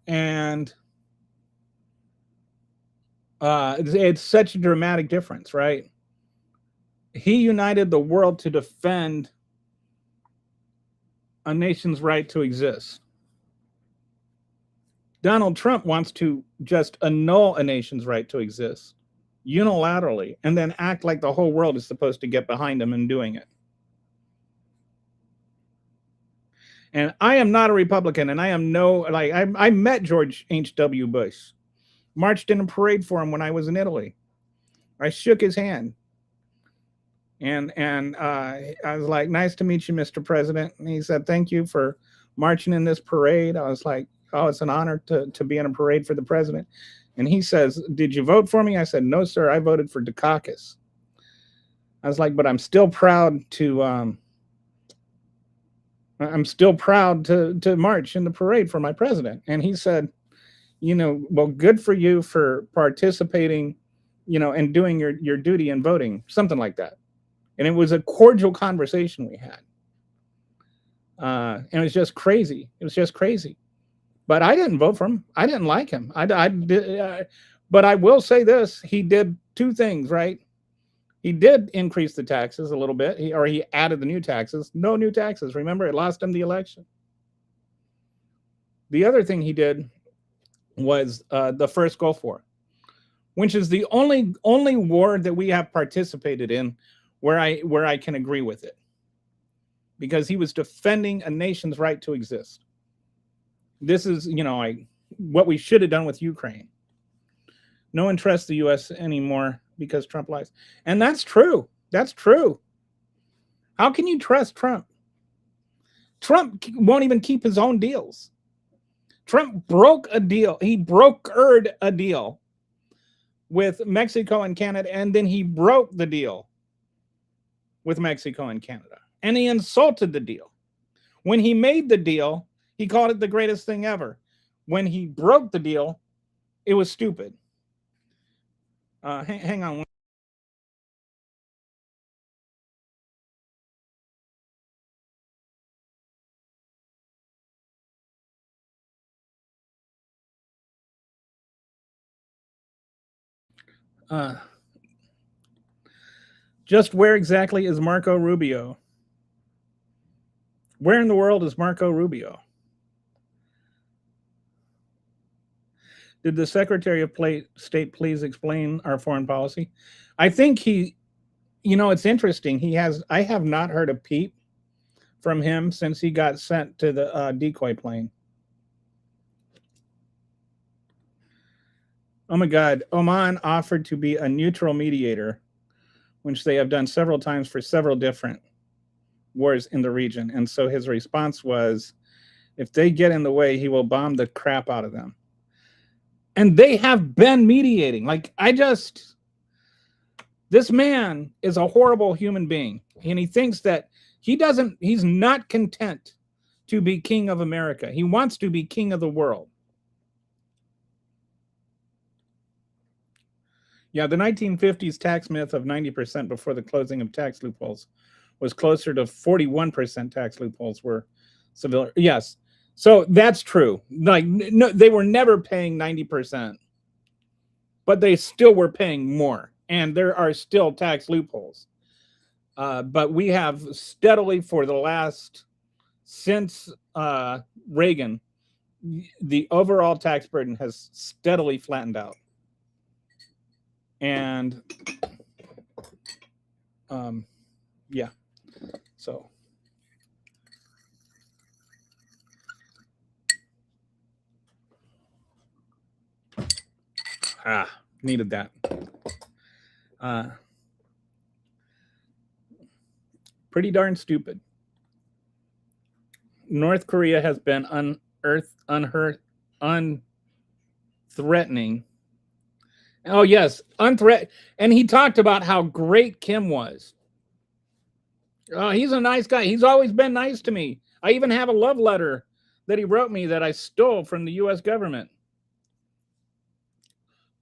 And It's such a dramatic difference, right? He united the world to defend a nation's right to exist. Donald Trump wants to just annul a nation's right to exist unilaterally and then act like the whole world is supposed to get behind him in doing it. And I am not a Republican, and I am no like I met George H.W. Bush, marched in a parade for him when I was in Italy. I shook his hand, and I was like, "Nice to meet you, Mr. President." And he said, "Thank you for marching in this parade." I was like, "Oh, it's an honor to be in a parade for the president." And he says, "Did you vote for me?" I said, "No, sir. I voted for Dukakis." I was like, "But I'm still proud to." I'm still proud to march in the parade for my president. And he said, well, good for you for participating, and doing your duty and voting, something like that. And it was a cordial conversation we had. And it was just crazy. It was just crazy. But I didn't vote for him. I didn't like him. I did, but I will say this: he did two things, right? He did increase the taxes a little bit, he added the new taxes. No new taxes. Remember, it lost him the election. The other thing he did was the first Gulf War, which is the only war that we have participated in where I can agree with it, because he was defending a nation's right to exist. This is what we should have done with Ukraine. No one trusts the U.S. anymore because Trump lies, and that's true. That's true. How can you trust Trump? Trump won't even keep his own deals. Trump broke a deal. He brokered a deal with Mexico and Canada, and then he broke the deal with Mexico and Canada. And he insulted the deal. When he made the deal, he called it the greatest thing ever. When he broke the deal, it was stupid. Hang on. Uh, just where exactly is Marco Rubio? Where in the world is Marco Rubio? Did the Secretary of State please explain our foreign policy? I think it's interesting. I have not heard a peep from him since he got sent to the decoy plane. Oh my God. Oman offered to be a neutral mediator, which they have done several times for several different wars in the region. And so his response was, if they get in the way, he will bomb the crap out of them. And they have been mediating. This man is a horrible human being. And he thinks that he's not content to be king of America. He wants to be king of the world. Yeah, the 1950s tax myth of 90% before the closing of tax loopholes was closer to 41% tax loopholes were civil. Yes. So that's true. No, they were never paying 90%, but they still were paying more. And there are still tax loopholes. But we have steadily since Reagan, the overall tax burden has steadily flattened out. And yeah, so needed that. Pretty darn stupid. North Korea has been unthreatening. Oh yes, unthreat. And he talked about how great Kim was. Oh, he's a nice guy. He's always been nice to me. I even have a love letter that he wrote me that I stole from the U.S. government.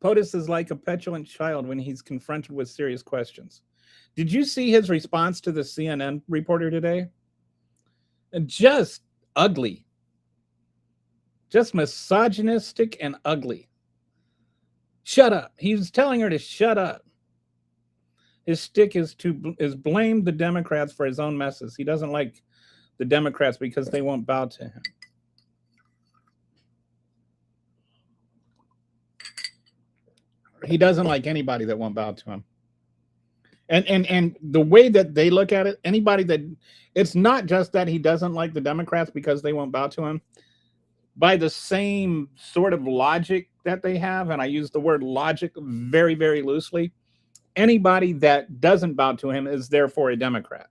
POTUS is like a petulant child when he's confronted with serious questions. Did you see his response to the CNN reporter today? Just ugly. Just misogynistic and ugly. Shut up. He's telling her to shut up. His stick is blame the Democrats for his own messes. He doesn't like the Democrats because they won't bow to him. He doesn't like anybody that won't bow to him. And the way that they look at it, anybody that it's not just that he doesn't like the Democrats because they won't bow to him. By the same sort of logic that they have, and I use the word logic very, very loosely, anybody that doesn't bow to him is therefore a Democrat.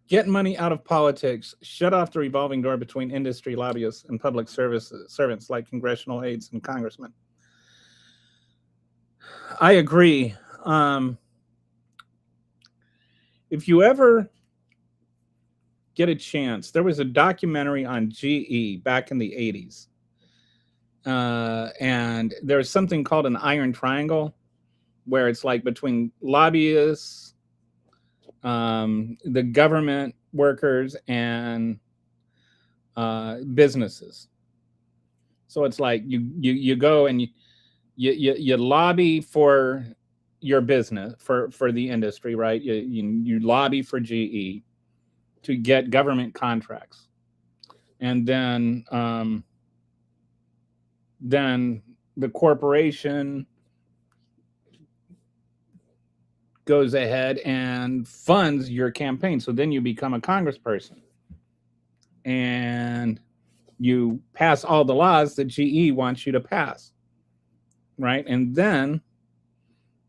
Get money out of politics. Shut off the revolving door between industry lobbyists and public servants like congressional aides and congressmen. I agree. If you ever get a chance, there was a documentary on GE back in the 80s. And there's something called an iron triangle where it's like between lobbyists, the government workers, and businesses. So it's like you go and you lobby for your business, for the industry, right? You lobby for GE to get government contracts, and then the corporation goes ahead and funds your campaign. So then you become a congressperson and you pass all the laws that GE wants you to pass, right? And then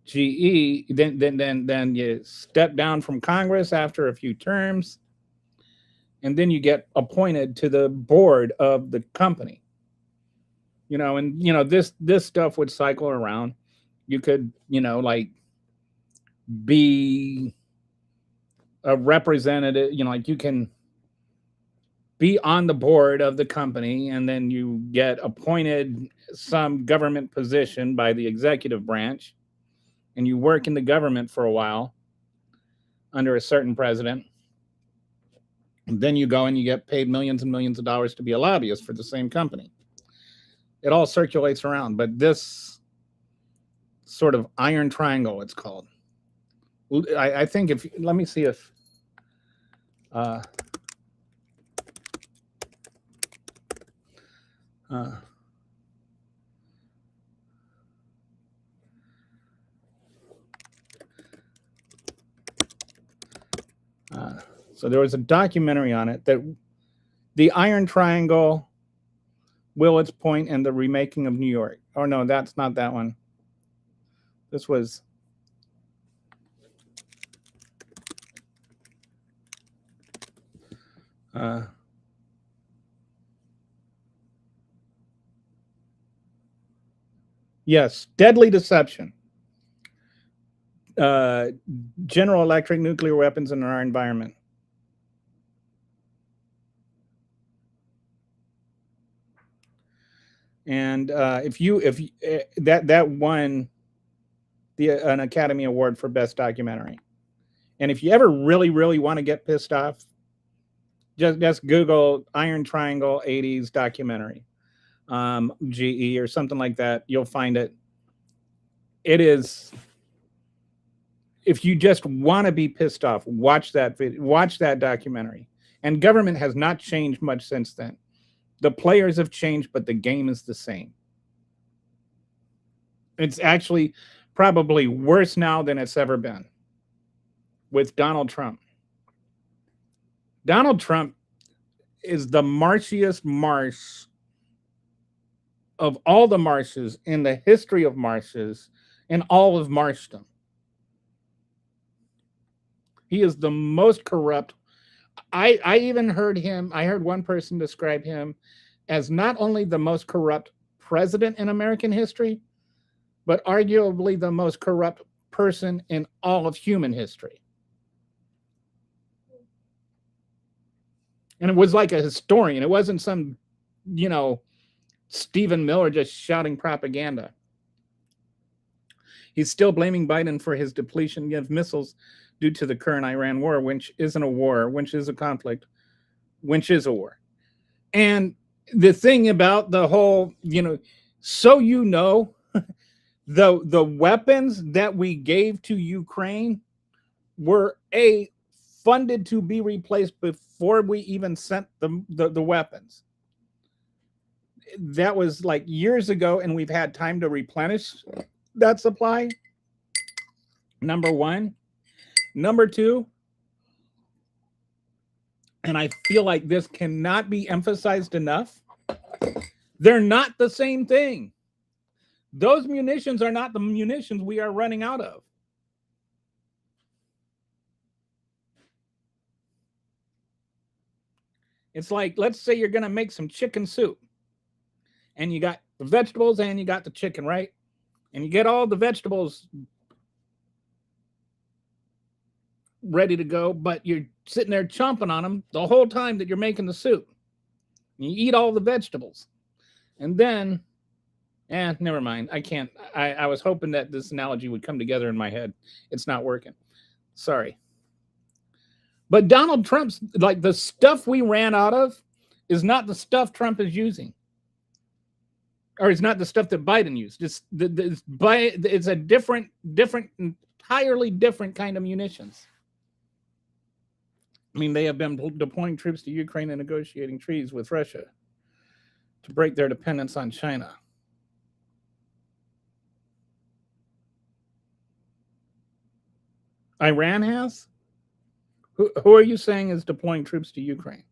GE, then you step down from Congress after a few terms, and then you get appointed to the board of the company. And this stuff would cycle around. You could, like, be a representative, like you can be on the board of the company, and then you get appointed some government position by the executive branch, and you work in the government for a while under a certain president. And then you go and you get paid millions and millions of dollars to be a lobbyist for the same company. It all circulates around, but this sort of iron triangle, it's called. I think let me see if so there was a documentary on it, that the Iron Triangle, Willits Point, and the Remaking of New York. Oh no, that's not that one. This was yes, Deadly Deception. General Electric nuclear weapons in our environment. And if that won an Academy Award for Best Documentary. And if you ever really, really want to get pissed off, just Google Iron Triangle 80s documentary, GE or something like that. You'll find it. It is. If you just want to be pissed off, watch that documentary. And government has not changed much since then. The players have changed, but the game is the same. It's actually probably worse now than it's ever been with Donald Trump. Donald Trump is the marshiest marsh of all the marshes in the history of marshes in all of marshdom. He is the most corrupt. I even heard one person describe him as not only the most corrupt president in American history, but arguably the most corrupt person in all of human history. And it was like a historian. It wasn't some, Stephen Miller just shouting propaganda. He's still blaming Biden for his depletion of missiles due to the current Iran war, which isn't a war, which is a conflict, which is a war. And the thing about the whole, so the weapons that we gave to Ukraine were funded to be replaced before we even sent the weapons. That was like years ago, and we've had time to replenish that supply. Number one. Number two, and I feel like this cannot be emphasized enough, they're not the same thing. Those munitions are not the munitions we are running out of. It's like, let's say you're going to make some chicken soup, and you got the vegetables and you got the chicken, right? And you get all the vegetables ready to go, but you're sitting there chomping on them the whole time that you're making the soup. You eat all the vegetables. And then, never mind. I can't. I was hoping that this analogy would come together in my head. It's not working. Sorry. But Donald Trump's, like, the stuff we ran out of is not the stuff Trump is using. Or it's not the stuff that Biden used. It's a different, entirely different kind of munitions. I mean, they have been deploying troops to Ukraine and negotiating treaties with Russia to break their dependence on China. Iran has? Who are you saying is deploying troops to Ukraine?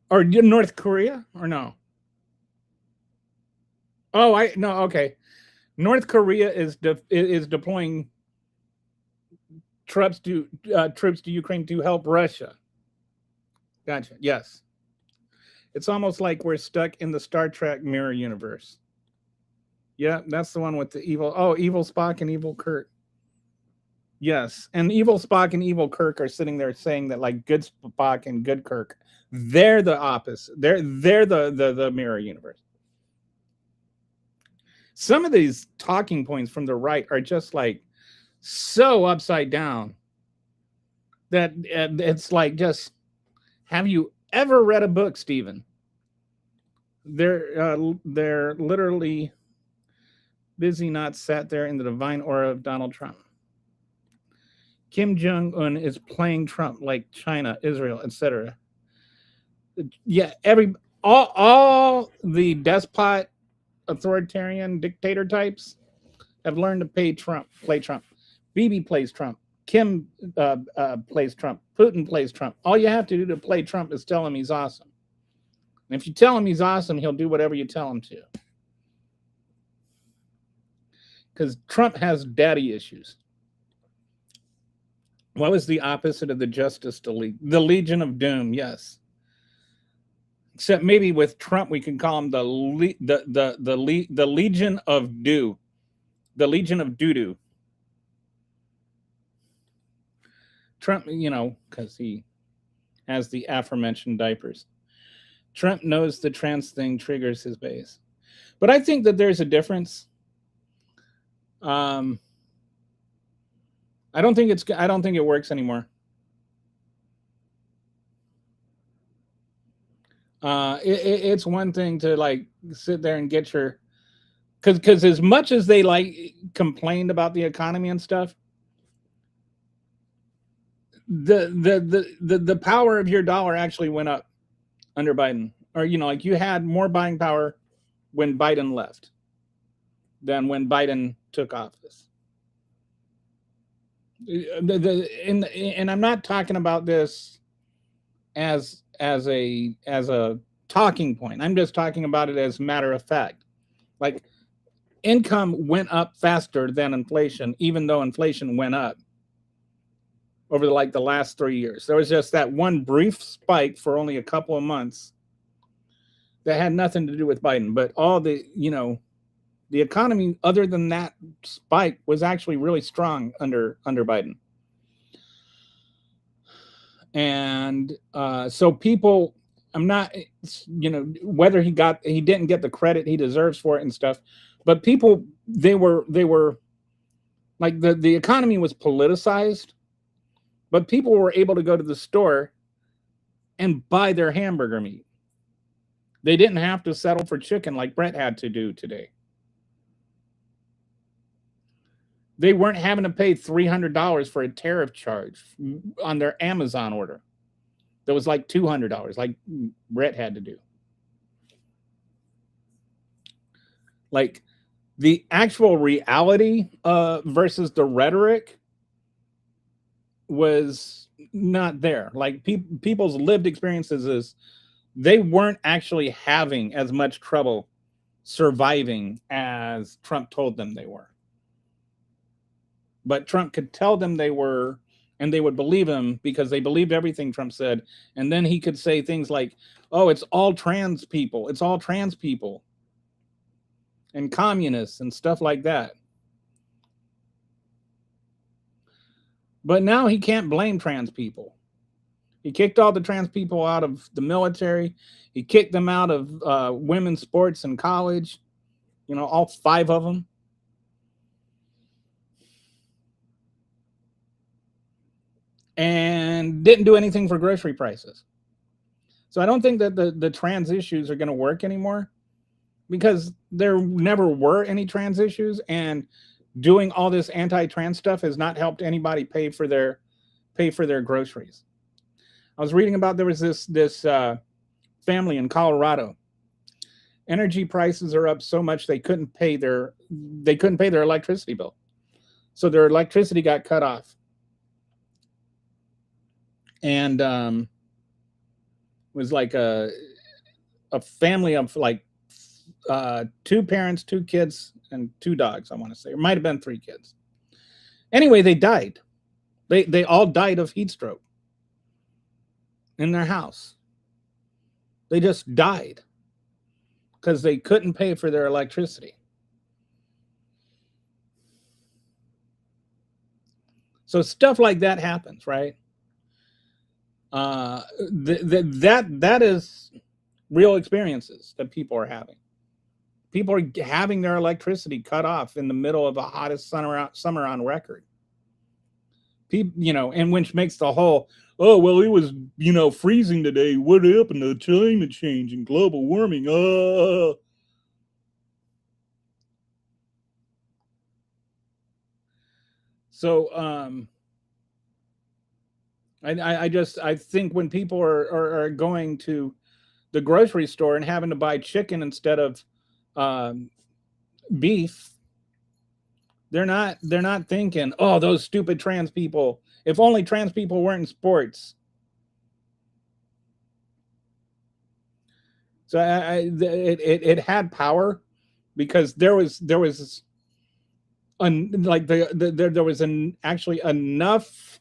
Or North Korea? Or no? Oh, no, okay. North Korea is deploying troops to Ukraine to help Russia. Gotcha. Yes. It's almost like we're stuck in the Star Trek mirror universe. Yeah, that's the one with the evil Spock and evil Kirk. Yes, and evil Spock and evil Kirk are sitting there saying that, like, good Spock and good Kirk, they're the opposite. They're the mirror universe. Some of these talking points from the right are just like so upside down that it's like, just, have you ever read a book, Stephen? They're literally busy not sat there in the divine aura of Donald Trump. Kim Jong-un is playing Trump like China, Israel, etc. Yeah, all the despot, authoritarian dictator types have learned to play Trump. Bibi plays Trump. Kim plays Trump. Putin plays Trump. All you have to do to play Trump is tell him he's awesome. And if you tell him he's awesome, he'll do whatever you tell him to. Because Trump has daddy issues. What was the opposite of the Justice League? The Legion of Doom, yes. Except maybe with Trump, we can call him the Legion of Do. The Legion of Doo-Doo. Trump, because he has the aforementioned diapers. Trump knows the trans thing triggers his base. But I think that there's a difference. I don't think it works anymore. It's one thing to, like, sit there and get your, because as much as they, like, complained about the economy and stuff, the power of your dollar actually went up under Biden. Or, like, you had more buying power when Biden left than when Biden took office. And I'm not talking about this as a talking point. I'm just talking about it as matter of fact. Like, income went up faster than inflation, even though inflation went up over the last 3 years. There was just that one brief spike for only a couple of months that had nothing to do with Biden, but all the economy, other than that spike, was actually really strong under Biden. And so people, I'm not, whether he didn't get the credit he deserves for it and stuff, but people, they were like, the economy was politicized, but people were able to go to the store and buy their hamburger meat. They didn't have to settle for chicken like Brett had to do today. They weren't having to pay $300 for a tariff charge on their Amazon order. That was like $200, like Brett had to do. Like the actual reality versus the rhetoric was not there. Like people's lived experiences is they weren't actually having as much trouble surviving as Trump told them they were. But Trump could tell them they were, and they would believe him because they believed everything Trump said. And then he could say things like, oh, it's all trans people. It's all trans people and communists and stuff like that. But now he can't blame trans people. He kicked all the trans people out of the military. He kicked them out of women's sports in college, all 5 of them. And didn't do anything for grocery prices. So I don't think that the trans issues are going to work anymore because there never were any trans issues, and doing all this anti-trans stuff has not helped anybody pay for their groceries. I was reading about there was this family in Colorado. Energy prices are up so much they couldn't pay their electricity bill, so their electricity got cut off. And was like a family of like 2 parents, 2 kids, and 2 dogs. I want to say it might have been 3 kids. Anyway, they died. They all died of heat stroke in their house. They just died because they couldn't pay for their electricity. So stuff like that happens, right? That is real experiences that people are having. People are having their electricity cut off in the middle of the hottest summer on record. People, and which makes the whole, oh, well, it was, freezing today. What happened to climate change and global warming? So, I think when people are going to the grocery store and having to buy chicken instead of beef, they're not thinking, oh, those stupid trans people. If only trans people weren't in sports. So it had power because there was actually enough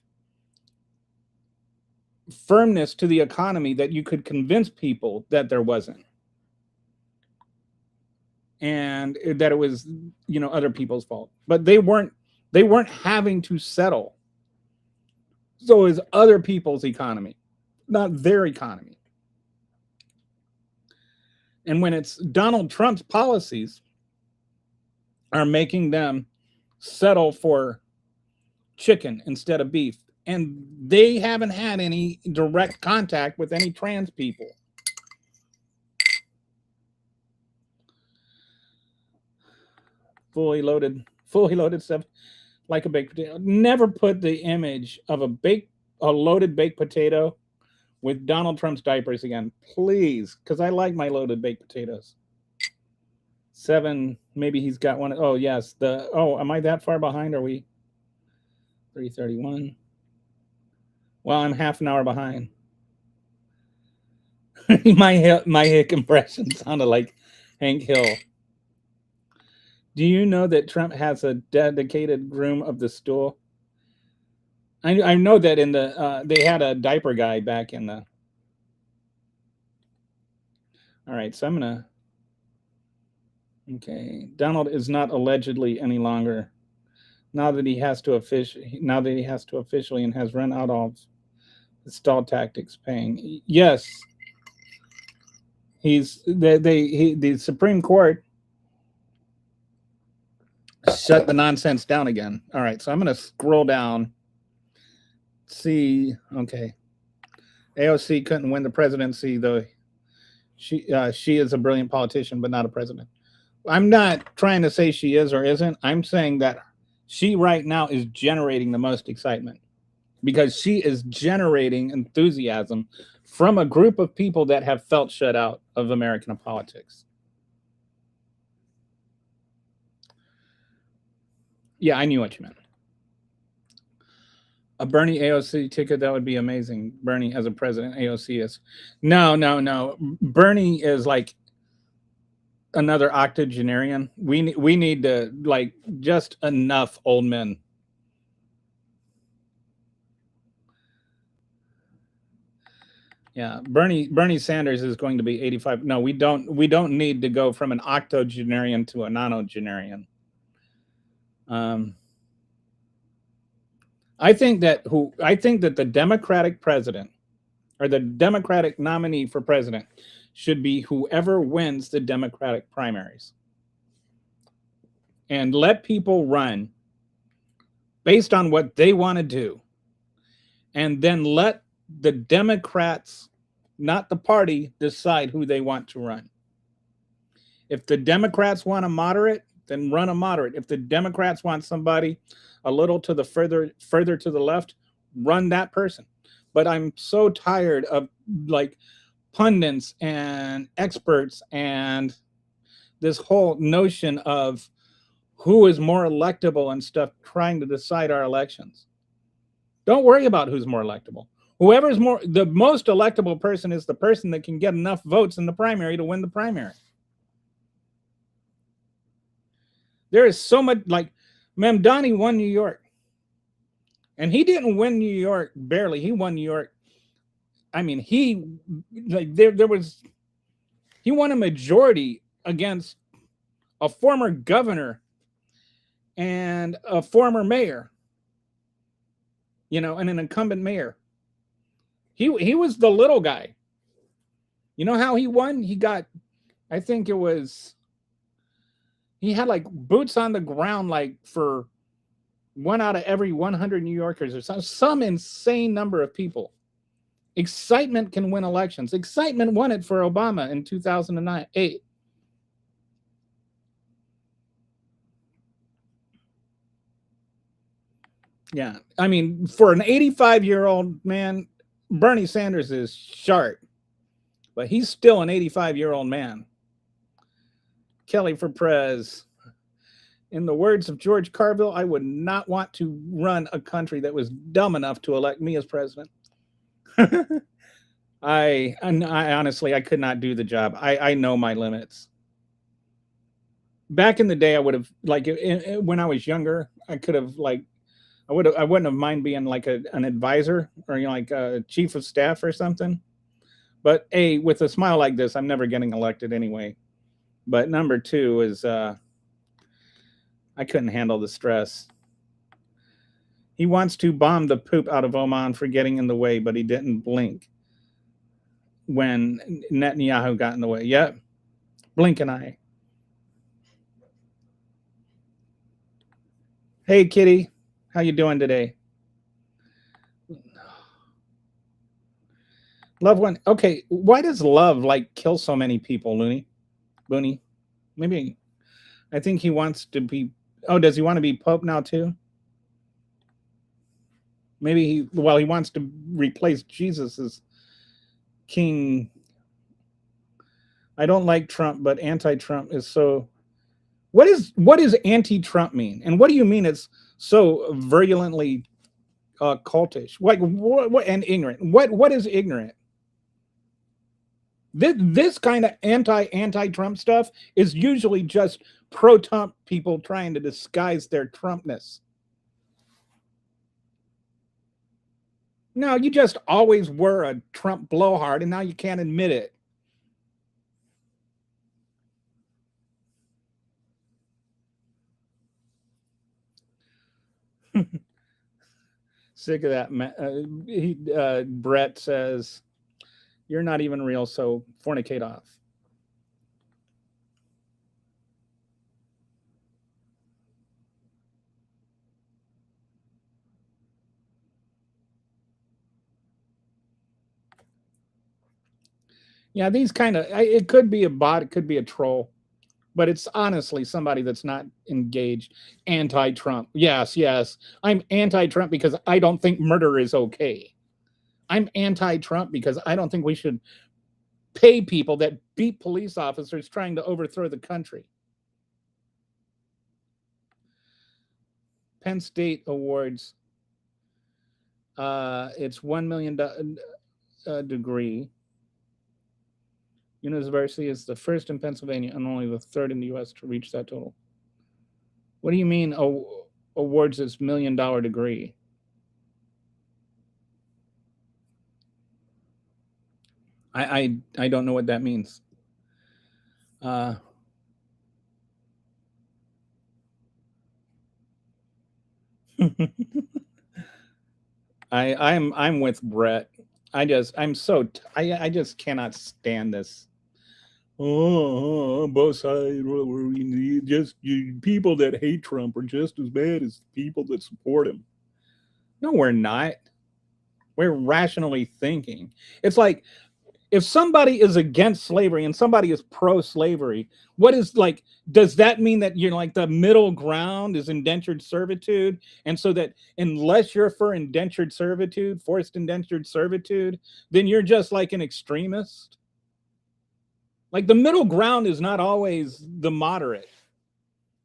firmness to the economy that you could convince people that there wasn't, and that it was other people's fault. But they weren't having to settle. So it was other people's economy, not their economy. And when it's Donald Trump's policies are making them settle for chicken instead of beef, and they haven't had any direct contact with any trans people. Fully loaded stuff like a baked potato. Never put the image of a loaded baked potato with Donald Trump's diapers again, please, because I like my loaded baked potatoes. 7, maybe he's got one. Oh yes, am I that far behind? Are we 3:31? Well, I'm half an hour behind. my hick impression sounded like Hank Hill. Do you know that Trump has a dedicated groom of the stool? I know that in the they had a diaper guy back in the. All right, so I'm gonna. Okay, Donald is not allegedly any longer. Now that he has to officially and has run out of the stall tactics paying. Yes, the Supreme Court shut the nonsense down again. All right, so I'm going to scroll down. See, okay. AOC couldn't win the presidency, though She is a brilliant politician, but not a president. I'm not trying to say she is or isn't. I'm saying that she right now is generating the most excitement because she is generating enthusiasm from a group of people that have felt shut out of American politics. Yeah, I knew what you meant. A Bernie AOC ticket, that would be amazing. Bernie as a president, AOC is. No, no, no. Bernie is like another octogenarian. We need to like just enough old men. Yeah, Bernie Sanders is going to be 85. No, we don't need to go from an octogenarian to a nonagenarian. Um, I think that the Democratic president or the Democratic nominee for president should be whoever wins the Democratic primaries, and let people run based on what they want to do, and then let the Democrats, not the party, decide who they want to run. If the Democrats want a moderate, then run a moderate. If the Democrats want somebody a little to the further to the left, run that person. But I'm so tired of like pundits and experts and this whole notion of who is more electable and stuff trying to decide our elections. Don't worry about who's more electable. Whoever's more the most electable person is the person that can get enough votes in the primary to win the primary. There is so much like Mamdani won New York. And he didn't win New York barely. He won New York. I mean, he like there was he won a majority against a former governor and a former mayor, and an incumbent mayor. He was the little guy. You know how he won? He got, I think it was, he had like boots on the ground, like for one out of every 100 New Yorkers or some insane number of people. Excitement can win elections. Excitement won it for Obama in 2008. Yeah. I mean, for an 85-year-old man, Bernie Sanders is sharp, but he's still an 85-year-old man. Kelly for Prez. In the words of George Carville, I would not want to run a country that was dumb enough to elect me as president. I honestly, I could not do the job. I know my limits. Back in the day, I would have like when I was younger, I could have like I wouldn't have mind being like an advisor or like a chief of staff or something. But with a smile like this, I'm never getting elected anyway. But number two is I couldn't handle the stress. He wants to bomb the poop out of Oman for getting in the way, but he didn't blink when Netanyahu got in the way. Yep, blink an eye. Hey, Kitty, how you doing today? Love one. Okay, why does love like kill so many people, Looney? Looney? Maybe I think he wants to be. Oh, does he want to be Pope now too? Maybe he wants to replace Jesus as king. I don't like Trump, but anti-Trump is so. What does anti-Trump mean, and what do you mean it's so virulently cultish? Like what and ignorant? What is ignorant? This kind of anti-Trump stuff is usually just pro-Trump people trying to disguise their Trumpness. No, you just always were a Trump blowhard, and now you can't admit it. Sick of that. Brett says, "You're not even real, so fornicate off." Yeah, these kind of, it could be a bot, it could be a troll, but it's honestly somebody that's not engaged. Anti-Trump. Yes, yes. I'm anti-Trump because I don't think murder is okay. I'm anti-Trump because I don't think we should pay people that beat police officers trying to overthrow the country. Penn State awards its $1 million degree. University is the first in Pennsylvania and only the third in the U.S. to reach that total. What do you mean awards its $1 million degree? I don't know what that means. Uh, I'm with Brett. I just cannot stand this. Oh, both sides. We need just people that hate Trump are just as bad as people that support him. No, we're not. We're rationally thinking. It's like if somebody is against slavery and somebody is pro-slavery, what is like? Does that mean that you're like the middle ground is indentured servitude? And so that unless you're for indentured servitude, forced indentured servitude, then you're just like an extremist. Like the middle ground is not always the moderate.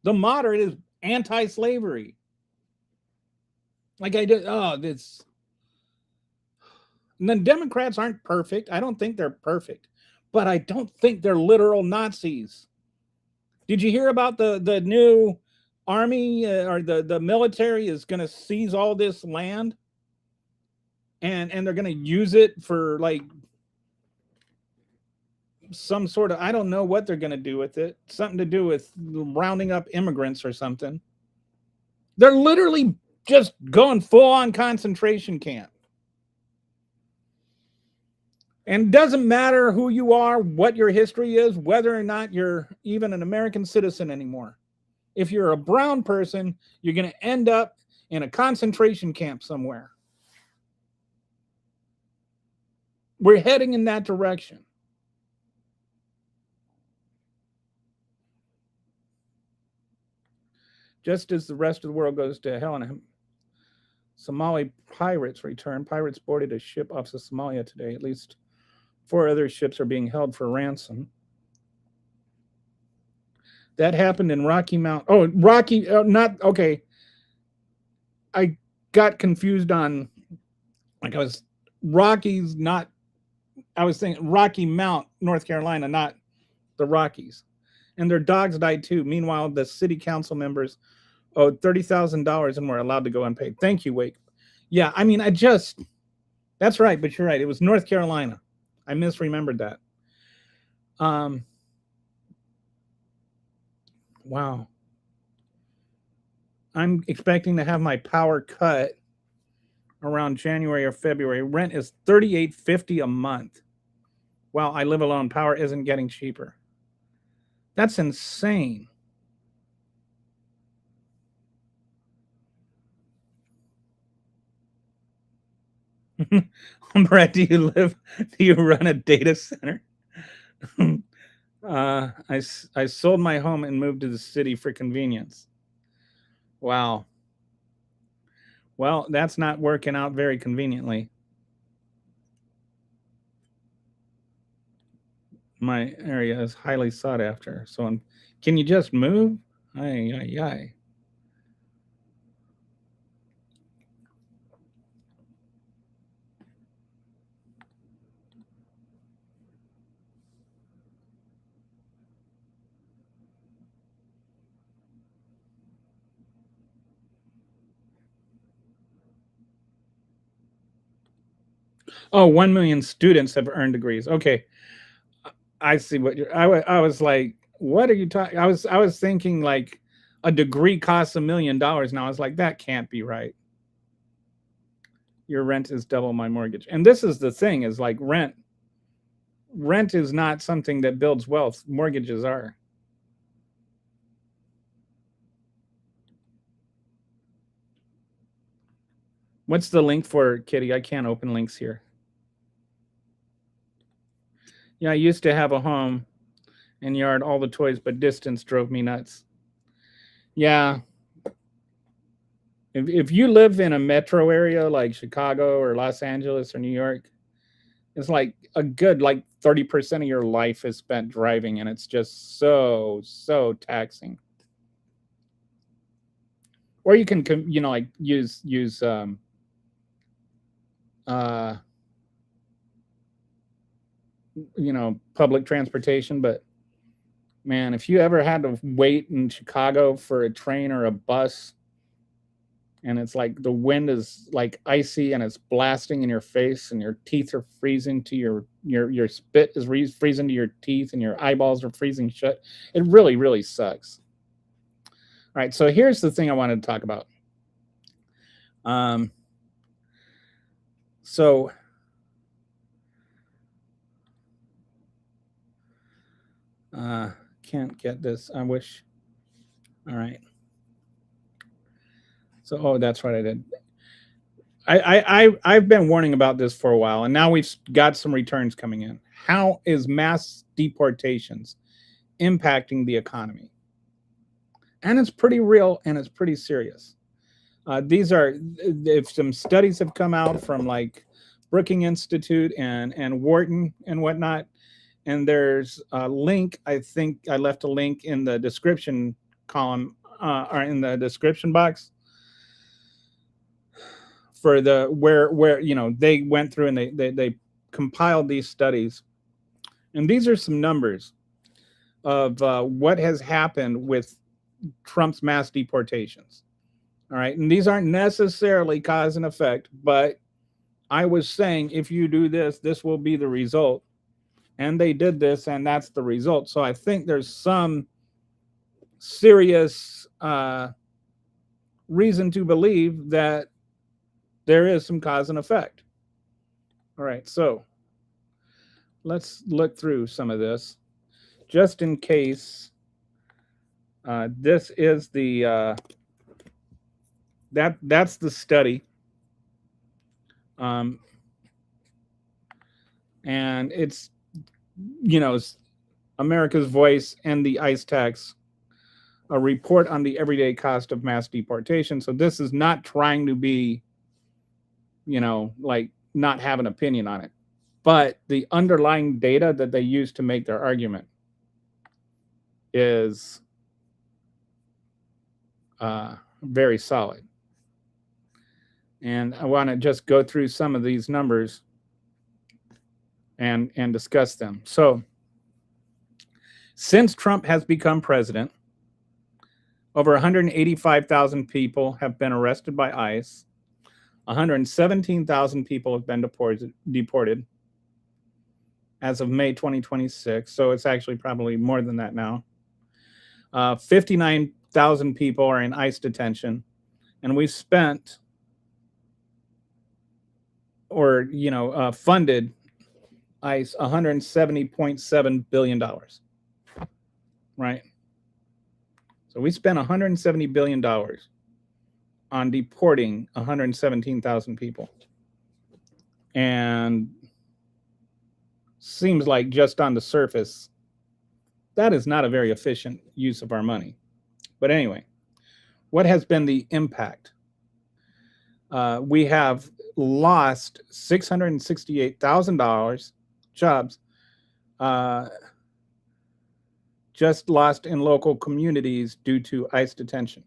The moderate is anti-slavery. Like I did. Oh, this. And the Democrats aren't perfect. I don't think they're perfect, but I don't think they're literal Nazis. Did you hear about the new army or the military is going to seize all this land and they're going to use it for like some sort of, I don't know what they're going to do with it. Something to do with rounding up immigrants or something. They're literally just going full on concentration camp. And it doesn't matter who you are, what your history is, whether or not you're even an American citizen anymore. If you're a brown person, you're going to end up in a concentration camp somewhere. We're heading in that direction. Just as the rest of the world goes to hell and Somali pirates return. Pirates boarded a ship off of Somalia today. At least 4 other ships are being held for ransom. That happened in Rocky Mount. Oh, Rocky, not okay. I got confused on like I was Rockies, not I was thinking Rocky Mount, North Carolina, not the Rockies. And their dogs died too. Meanwhile, the city council members owed $30,000 and were allowed to go unpaid. Thank you, Wake. Yeah, I mean, that's right, but you're right. It was North Carolina. I misremembered that. Um, wow. I'm expecting to have my power cut around January or February. Rent is $38.50 a month. While I live alone, power isn't getting cheaper. That's insane. Brett, do you run a data center? I sold my home and moved to the city for convenience. Wow. Well, that's not working out very conveniently. My area is highly sought after. Can you just move? Ay, ay, ay. Oh, 1 million students have earned degrees. Okay. I see what I was like, what are you talking? I was thinking like a degree costs $1 million. Now I was like, that can't be right. Your rent is double my mortgage. And this is the thing is like rent is not something that builds wealth. Mortgages are. What's the link for Kitty? I can't open links here. Yeah, I used to have a home and yard, all the toys, but distance drove me nuts. Yeah, if you live in a metro area like Chicago or Los Angeles or New York, it's like a good like 30% of your life is spent driving, and it's just so taxing. Or you can like use uh public transportation, but man, if you ever had to wait in Chicago for a train or a bus, and it's like the wind is like icy and it's blasting in your face and your teeth are freezing to your spit is freezing to your teeth and your eyeballs are freezing shut, it really sucks. All right, so here's the thing I wanted to talk about. um so uh can't get this, I wish. All right, so oh, that's what I did. I've been warning about this for a while, and now we've got some returns coming in. How is mass deportations impacting the economy? And it's pretty real and it's pretty serious. These are, if some studies have come out from like Brookings Institute and Wharton and whatnot, and there's a link. I think I left a link in the description column, or in the description box, for the where they went through and they compiled these studies, and these are some numbers of what has happened with Trump's mass deportations. All right, and these aren't necessarily cause and effect, but I was saying if you do this, this will be the result, and they did this, and that's the result. So I think there's some serious reason to believe that there is some cause and effect. All right, so let's look through some of this just in case. This is the that's the study, um, and it's you know America's Voice and the ICE tax, a report on the everyday cost of mass deportation. So this is not trying to be, like not have an opinion on it, but the underlying data that they use to make their argument is very solid. And I want to just go through some of these numbers and discuss them. So, since Trump has become president, over 185,000 people have been arrested by ICE. 117,000 people have been deported as of May 2026. So it's actually probably more than that now. 59,000 people are in ICE detention, and we've spent or funded ICE $170.7 billion. Right? So we spent $170 billion on deporting 117,000 people. And seems like just on the surface, that is not a very efficient use of our money. But anyway, what has been the impact? We have lost $668,000 jobs, just lost in local communities due to ICE detention.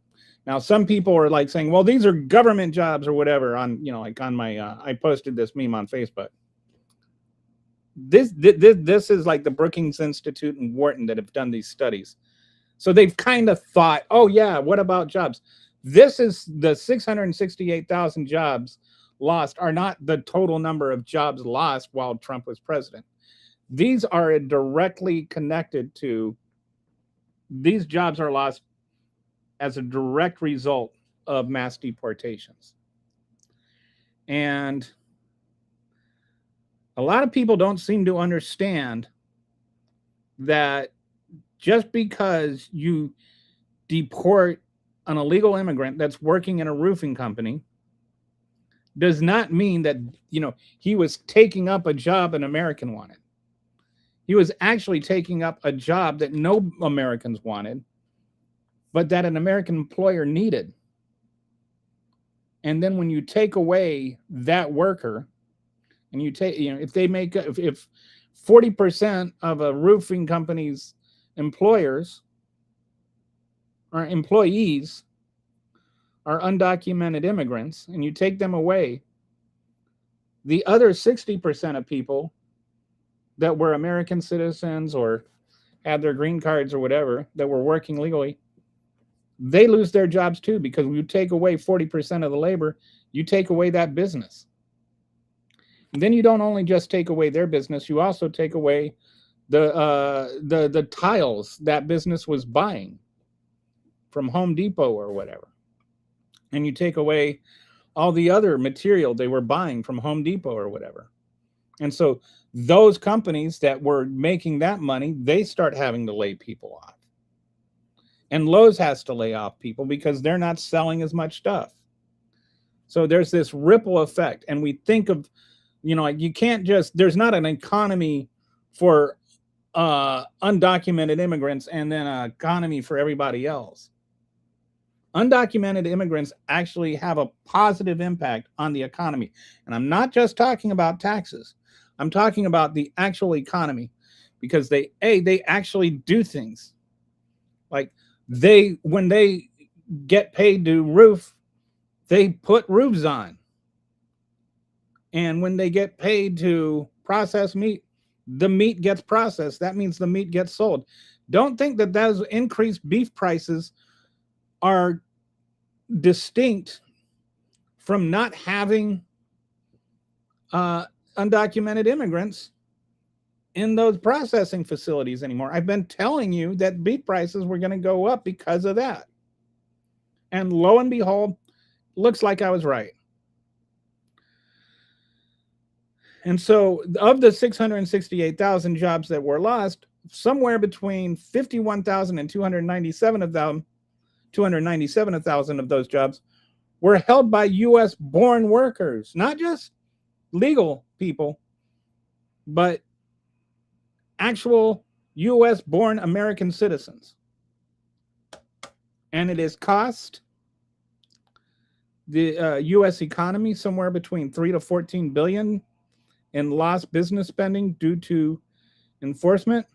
Now, some people are like saying, well, these are government jobs or whatever on, like on my, I posted this meme on Facebook. This is like the Brookings Institute and Wharton that have done these studies. So they've kind of thought, oh yeah, what about jobs? This is the 668,000 jobs lost are not the total number of jobs lost while Trump was president. These are directly connected to, these jobs are lost as a direct result of mass deportations. And a lot of people don't seem to understand that just because you deport an illegal immigrant that's working in a roofing company does not mean that he was taking up a job an American wanted. He was actually taking up a job that no Americans wanted, but that an American employer needed. And then when you take away that worker, and you take, if they make, if 40% of a roofing company's employers or employees are undocumented immigrants, and you take them away, the other 60% of people that were American citizens or had their green cards or whatever that were working legally, they lose their jobs too, because when you take away 40% of the labor, you take away that business. And then you don't only just take away their business, you also take away the tiles that business was buying from Home Depot or whatever. And you take away all the other material they were buying from Home Depot or whatever. And so those companies that were making that money, they start having to lay people off. And Lowe's has to lay off people because they're not selling as much stuff. So there's this ripple effect. And we think of, you can't just, there's not an economy for undocumented immigrants and then an economy for everybody else. Undocumented immigrants actually have a positive impact on the economy. And I'm not just talking about taxes. I'm talking about the actual economy, because they actually do things. Like when they get paid to roof, they put roofs on. And when they get paid to process meat, the meat gets processed. That means the meat gets sold. Don't think that those increased beef prices are distinct from not having undocumented immigrants in those processing facilities anymore. I've been telling you that beef prices were going to go up because of that. And lo and behold, looks like I was right. And so of the 668,000 jobs that were lost, somewhere between 51,000 and 297,000 of those jobs were held by U.S. born workers, not just legal people, but actual U.S. born American citizens. And it has cost the U.S. economy somewhere between 3 to 14 billion in lost business spending due to enforcement.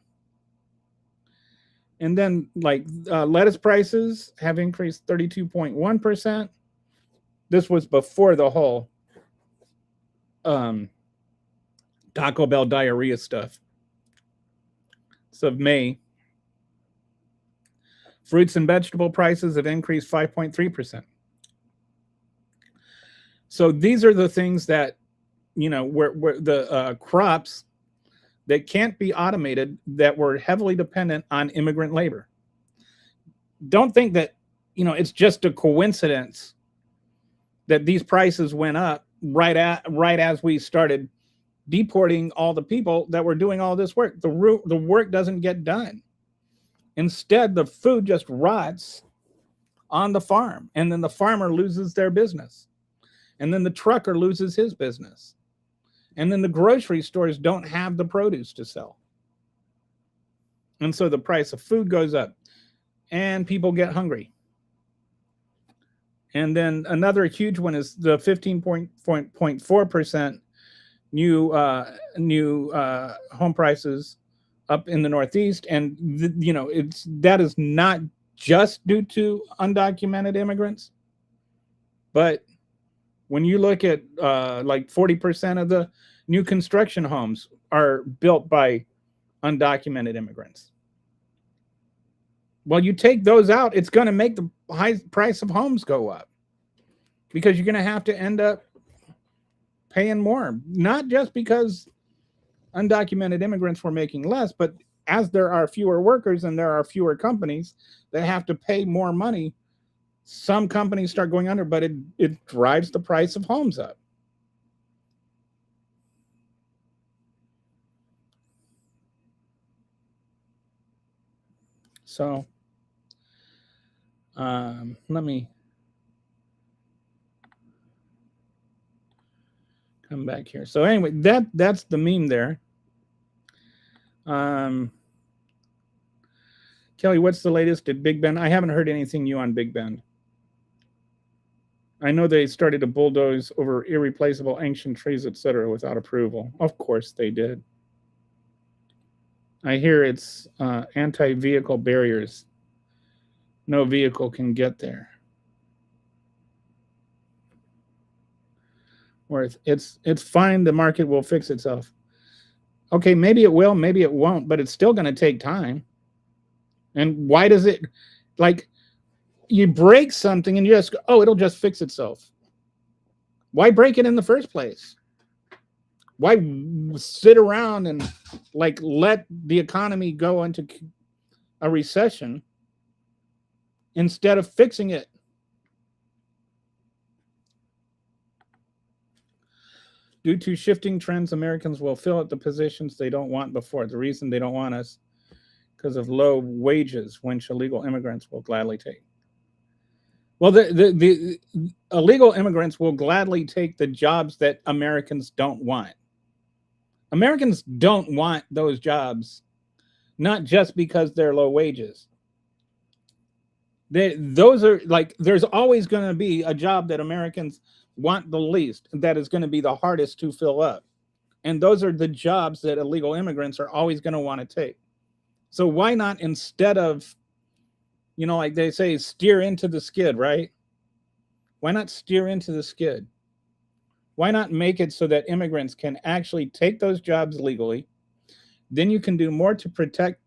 And then lettuce prices have increased 32.1%. This was before the whole Taco Bell diarrhea stuff. So May. Fruits and vegetable prices have increased 5.3%. So these are the things that, where the crops that can't be automated, that were heavily dependent on immigrant labor. Don't think that, it's just a coincidence that these prices went up right as we started deporting all the people that were doing all this work. The work doesn't get done. Instead, the food just rots on the farm, and then the farmer loses their business, and then the trucker loses his business, and then the grocery stores don't have the produce to sell. And so the price of food goes up, and people get hungry. And then another huge one is the 15.4% new home prices up in the Northeast. And that is not just due to undocumented immigrants, but when you look at 40% of the new construction homes are built by undocumented immigrants. Well, you take those out, it's going to make the high price of homes go up, because you're going to have to end up paying more, not just because undocumented immigrants were making less, but as there are fewer workers and there are fewer companies that have to pay more money, some companies start going under, but it drives the price of homes up. So let me come back here. So anyway, that's the meme there. Um, Kelly, what's the latest at Big Bend? I haven't heard anything new on Big Bend. I know they started to bulldoze over irreplaceable ancient trees, etc., without approval. Of course they did. I hear it's anti-vehicle barriers. No vehicle can get there. Or it's fine. The market will fix itself. Okay, maybe it will, maybe it won't, but it's still going to take time. And why does it, like, you break something and you just go, oh, it'll just fix itself. Why break it in the first place? Why sit around and like let the economy go into a recession instead of fixing it? Due to shifting trends, Americans will fill at the positions they don't want before. The reason they don't want us because of low wages, which illegal immigrants will gladly take. Well, the illegal immigrants will gladly take the jobs that Americans don't want. Americans don't want those jobs, not just because they're low wages. Those are like, there's always going to be a job that Americans want the least, that is going to be the hardest to fill up. And those are the jobs that illegal immigrants are always going to want to take. So why not, instead of, like they say, steer into the skid, right? Why not steer into the skid? Why not make it so that immigrants can actually take those jobs legally? Then you can do more to protect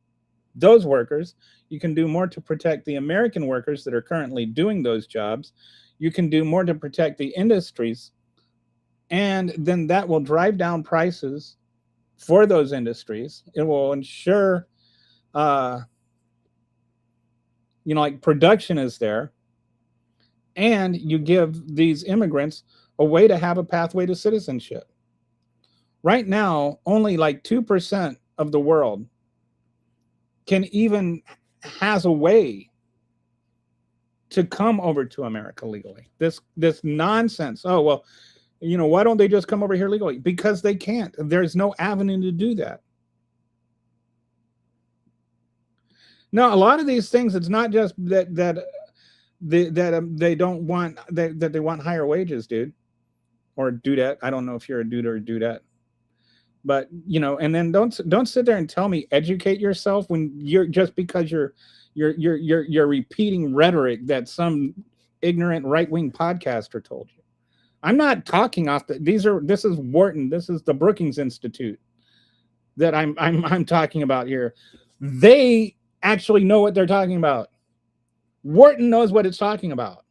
those workers. You can do more to protect the American workers that are currently doing those jobs. You can do more to protect the industries. And then that will drive down prices for those industries. It will ensure, like production is there. And you give these immigrants a way to have a pathway to citizenship. Right now, only like 2% of the world can even has a way to come over to America legally. This nonsense. Oh, well, why don't they just come over here legally? Because they can't. There's no avenue to do that. Now, a lot of these things, it's not just that they don't want that they want higher wages, dude, or dudette. I don't know if you're a dude or a dudette, but and then don't sit there and tell me educate yourself when you're just because you're repeating rhetoric that some ignorant right-wing podcaster told you. I'm not talking off this is Wharton, this is the Brookings Institute that I'm talking about here. They actually know what they're talking about. Wharton knows what it's talking about.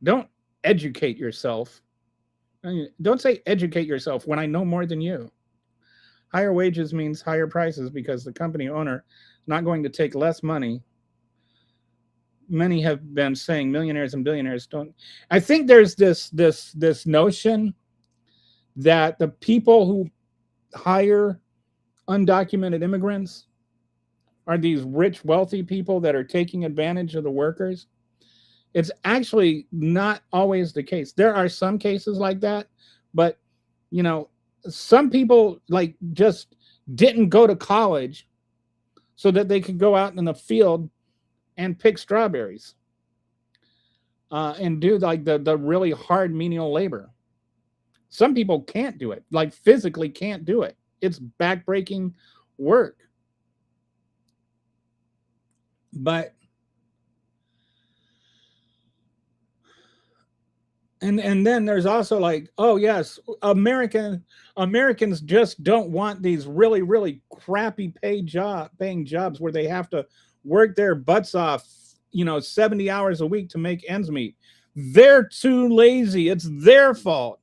Don't educate yourself. Don't say educate yourself when I know more than you. Higher wages means higher prices because the company owner is not going to take less money. Many have been saying millionaires and billionaires don't. I think there's this notion that the people who hire undocumented immigrants are these rich, wealthy people that are taking advantage of the workers. It's actually not always the case. There are some cases like that, but some people like just didn't go to college so that they could go out in the field and pick strawberries and do like the really hard menial labor. Some people can't do it, like physically can't do it. It's backbreaking work. But and then there's also like, oh yes, Americans just don't want these really crappy paying jobs where they have to work their butts off 70 hours a week to make ends meet. They're too lazy. It's their fault.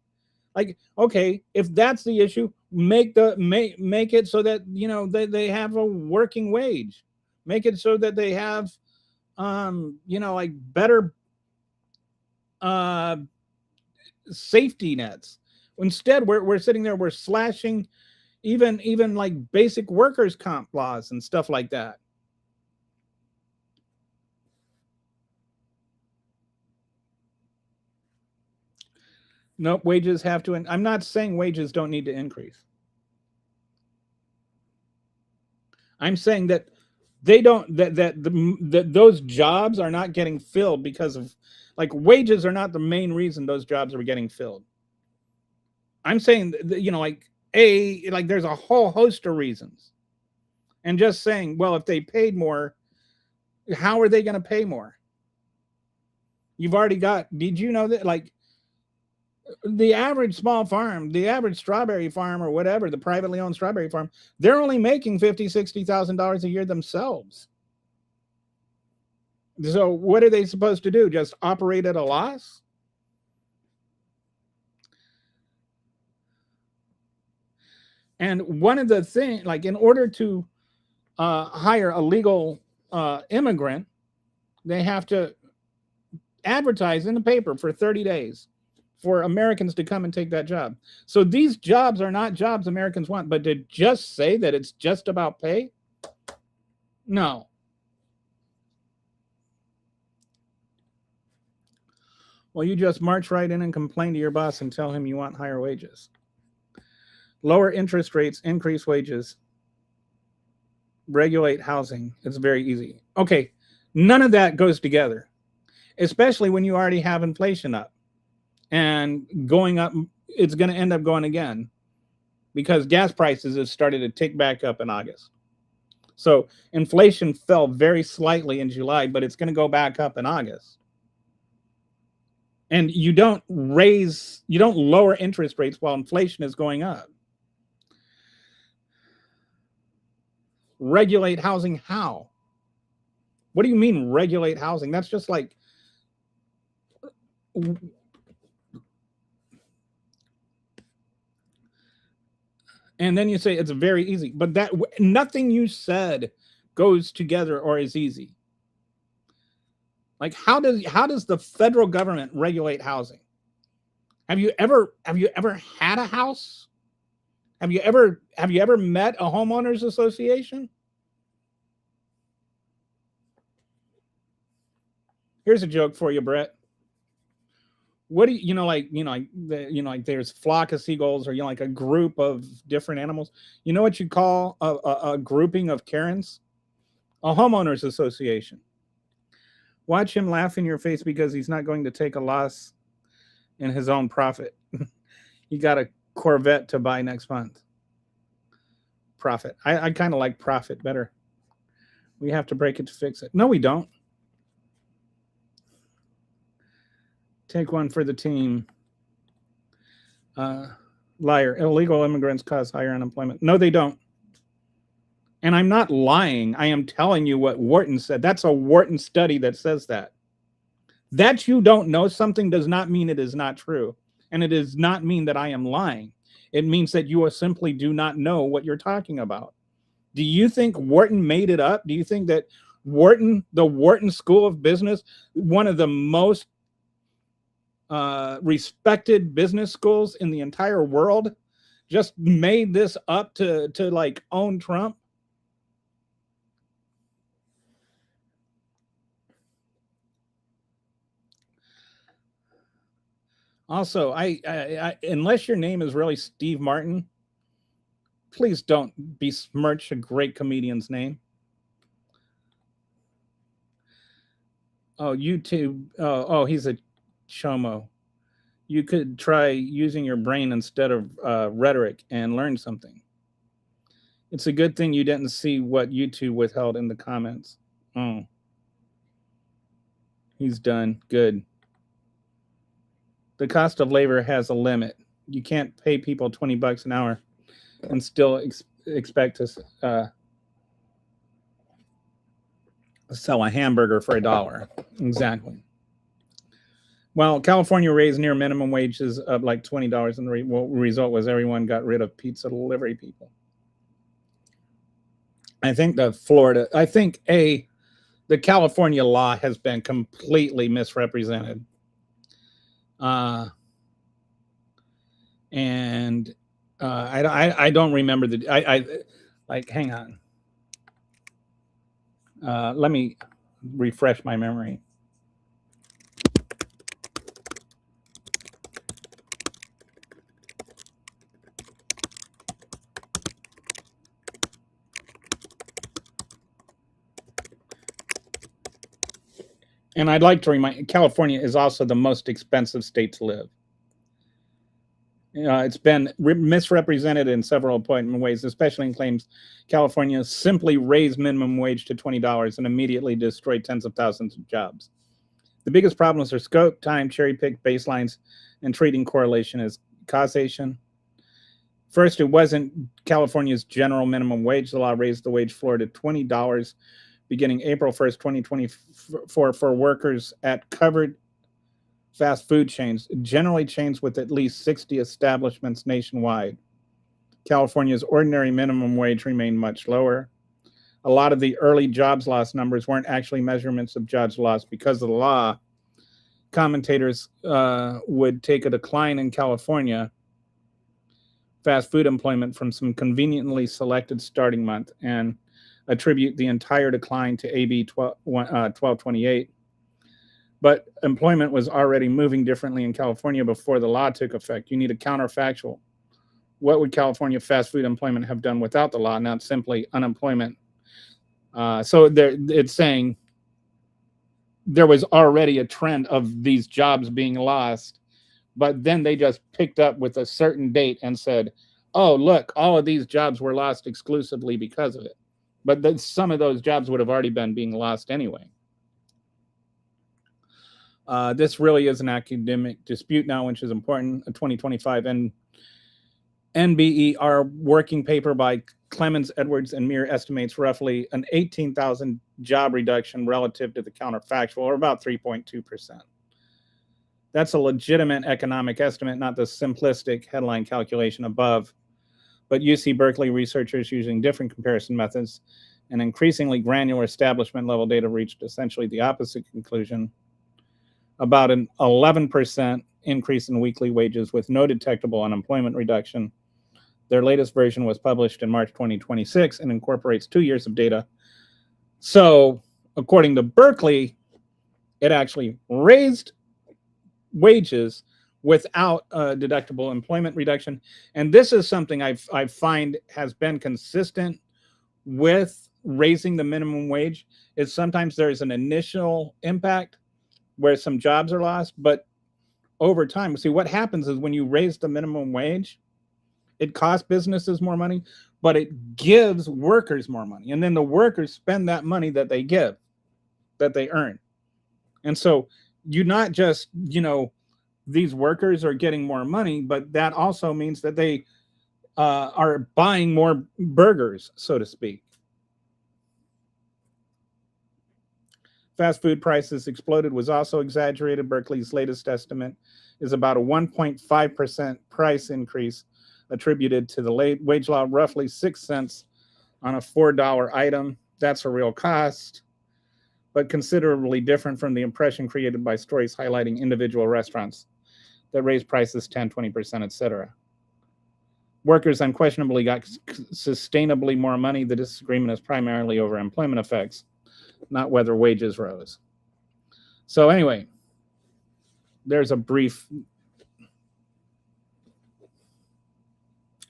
Like, okay, if that's the issue, make it so that they have a working wage. Make it so that they have like better uh safety nets. Instead, we're sitting there, we're slashing even like basic workers comp laws and stuff like that. Nope, wages have to. I'm not saying wages don't need to increase. I'm saying that they don't that those jobs are not getting filled because of, like, wages are not the main reason those jobs are getting filled. I'm saying that, like there's a whole host of reasons. And just saying, well, if they paid more, how are they going to pay more? You've already got, did you know that, like, the average small farm, the average strawberry farm or whatever, the privately owned strawberry farm, they're only making $50,000-$60,000 a year themselves. So what are they supposed to do? Just operate at a loss? And one of the things, like, in order to hire a legal immigrant, they have to advertise in the paper for 30 days for Americans to come and take that job. So these jobs are not jobs Americans want, but to just say that it's just about pay? No. Well, you just march right in and complain to your boss and tell him you want higher wages. Lower interest rates, increase wages, regulate housing. It's very easy. Okay, none of that goes together, especially when you already have inflation up and going up. It's going to end up going again because gas prices have started to tick back up in August. So inflation fell very slightly in July, but it's going to go back up in August. And you don't lower interest rates while inflation is going up. Regulate housing how? What do you mean regulate housing? That's just like, and then you say it's very easy, but that nothing you said goes together or is easy. Like, how does the federal government regulate housing? Have you ever had a house? Have you ever met a homeowners association? Here's a joke for you, Brett. What do like there's flock of seagulls, or like a group of different animals. You know what you call a grouping of Karens? A homeowners association. Watch him laugh in your face because he's not going to take a loss in his own profit. He got a Corvette to buy next month. Profit. I kind of like profit better. We have to break it to fix it. No, we don't. Take one for the team. Liar. Illegal immigrants cause higher unemployment. No, they don't. And I'm not lying. I am telling you what Wharton said. That's a Wharton study that says that. That you don't know something does not mean it is not true. And it does not mean that I am lying. It means that you simply do not know what you're talking about. Do you think Wharton made it up? Do you think that the Wharton School of Business, one of the most respected business schools in the entire world, just made this up to like own Trump? Also, I unless your name is really Steve Martin, please don't besmirch a great comedian's name. Oh, YouTube. He's a chomo. You could try using your brain instead of rhetoric and learn something. It's a good thing you didn't see what YouTube withheld in the comments. Oh, he's done. Good. The cost of labor has a limit. You can't pay people $20 an hour and still expect to sell a hamburger for $1. Exactly. Well, California raised near minimum wages of like $20, and the result was everyone got rid of pizza delivery people. I think the California law has been completely misrepresented. And I don't remember hang on. Let me refresh my memory. And I'd like to remind California is also the most expensive state to live. It's been misrepresented in several important ways, especially in claims California simply raised minimum wage to $20 and immediately destroyed tens of thousands of jobs. The biggest problems are scope, time, cherry picked baselines, and treating correlation as causation. First, it wasn't California's general minimum wage. The law raised the wage floor to $20 beginning April 1st, 2024 for workers at covered fast food chains, generally chains with at least 60 establishments nationwide. California's ordinary minimum wage remained much lower. A lot of the early jobs loss numbers weren't actually measurements of jobs lost because of the law. Commentators would take a decline in California fast food employment from some conveniently selected starting month and attribute the entire decline to AB 1228. But employment was already moving differently in California before the law took effect. You need a counterfactual. What would California fast food employment have done without the law, not simply unemployment? So it's saying there was already a trend of these jobs being lost, but then they just picked up with a certain date and said, oh, look, all of these jobs were lost exclusively because of it. But then some of those jobs would have already been being lost anyway. This really is an academic dispute now, which is important. A 2025 NBER working paper by Clemens, Edwards, and Meir estimates roughly an 18,000 job reduction relative to the counterfactual, or about 3.2%. That's a legitimate economic estimate, not the simplistic headline calculation above. But UC Berkeley researchers using different comparison methods and increasingly granular establishment level data reached essentially the opposite conclusion. About an 11% increase in weekly wages with no detectable unemployment reduction. Their latest version was published in March 2026 and incorporates 2 years of data. So, according to Berkeley, it actually raised wages without a deductible employment reduction. And this is something I find has been consistent with raising the minimum wage, is sometimes there's an initial impact where some jobs are lost, but over time, see what happens is when you raise the minimum wage, it costs businesses more money, but it gives workers more money. And then the workers spend that money that they give, that they earn. And so you not just, these workers are getting more money, but that also means that they are buying more burgers, so to speak. Fast food prices exploded was also exaggerated. Berkeley's latest estimate is about a 1.5% price increase attributed to the late wage law, roughly 6 cents on a $4 item. That's a real cost, but considerably different from the impression created by stories highlighting individual restaurants that raise prices 10, 20%, etc. Workers unquestionably got sustainably more money. The disagreement is primarily over employment effects, not whether wages rose. So anyway, there's a brief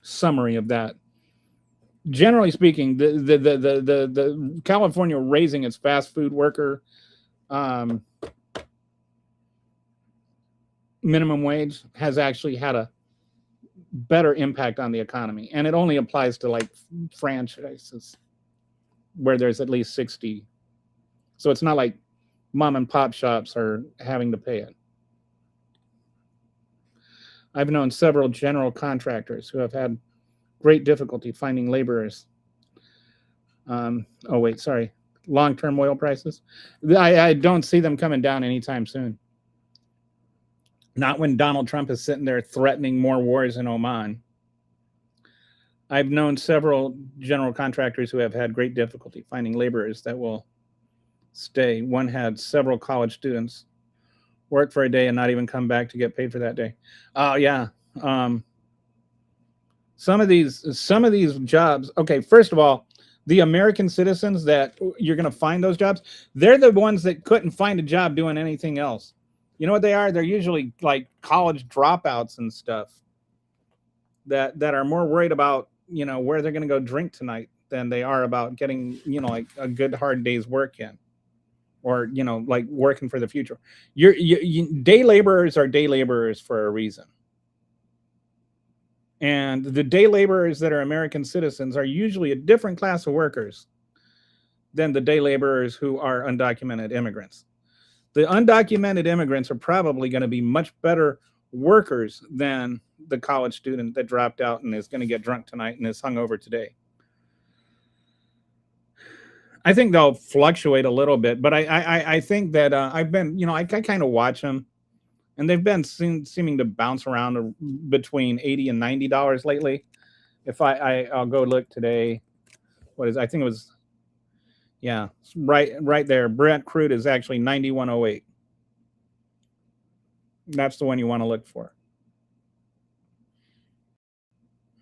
summary of that. Generally speaking, the California raising its fast food worker minimum wage has actually had a better impact on the economy, and it only applies to like franchises where there's at least 60. So it's not like mom and pop shops are having to pay it. I've known several general contractors who have had great difficulty finding laborers. Long-term oil prices. I don't see them coming down anytime soon. Not when Donald Trump is sitting there threatening more wars in Oman. I've known several general contractors who have had great difficulty finding laborers that will stay. One had several college students work for a day and not even come back to get paid for that day. Oh yeah. Some of these jobs. Okay, first of all, the American citizens that you're going to find those jobs, they're the ones that couldn't find a job doing anything else. You know what they are? They're usually like college dropouts and stuff that are more worried about, where they're going to go drink tonight than they are about getting, like a good hard day's work in. or like working for the future. Day laborers are day laborers for a reason. And the day laborers that are American citizens are usually a different class of workers than the day laborers who are undocumented immigrants. The undocumented immigrants are probably going to be much better workers than the college student that dropped out and is going to get drunk tonight and is hungover today. I think they'll fluctuate a little bit, but I think that I've been, I kind of watch them, and they've been seeming to bounce around between $80 and $90 lately. If I'll go look today, I think it was, yeah, right there. Brent crude is actually 91.08. That's the one you want to look for.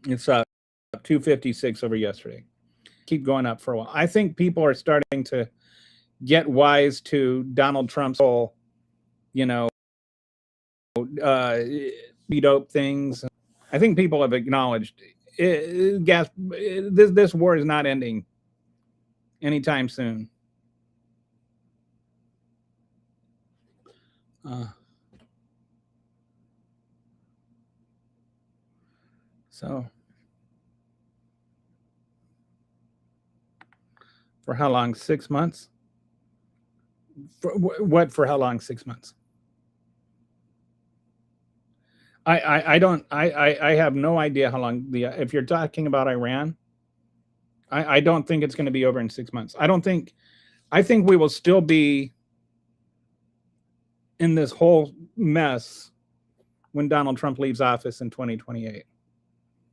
It's 256 over yesterday. Keep going up for a while. I think people are starting to get wise to Donald Trump's whole, dope things. I think people have acknowledged this war is not ending anytime soon. So for how long? 6 months? For how long? 6 months? I don't I have no idea how long if you're talking about Iran, I don't think it's going to be over in 6 months. I think we will still be in this whole mess when Donald Trump leaves office in 2028.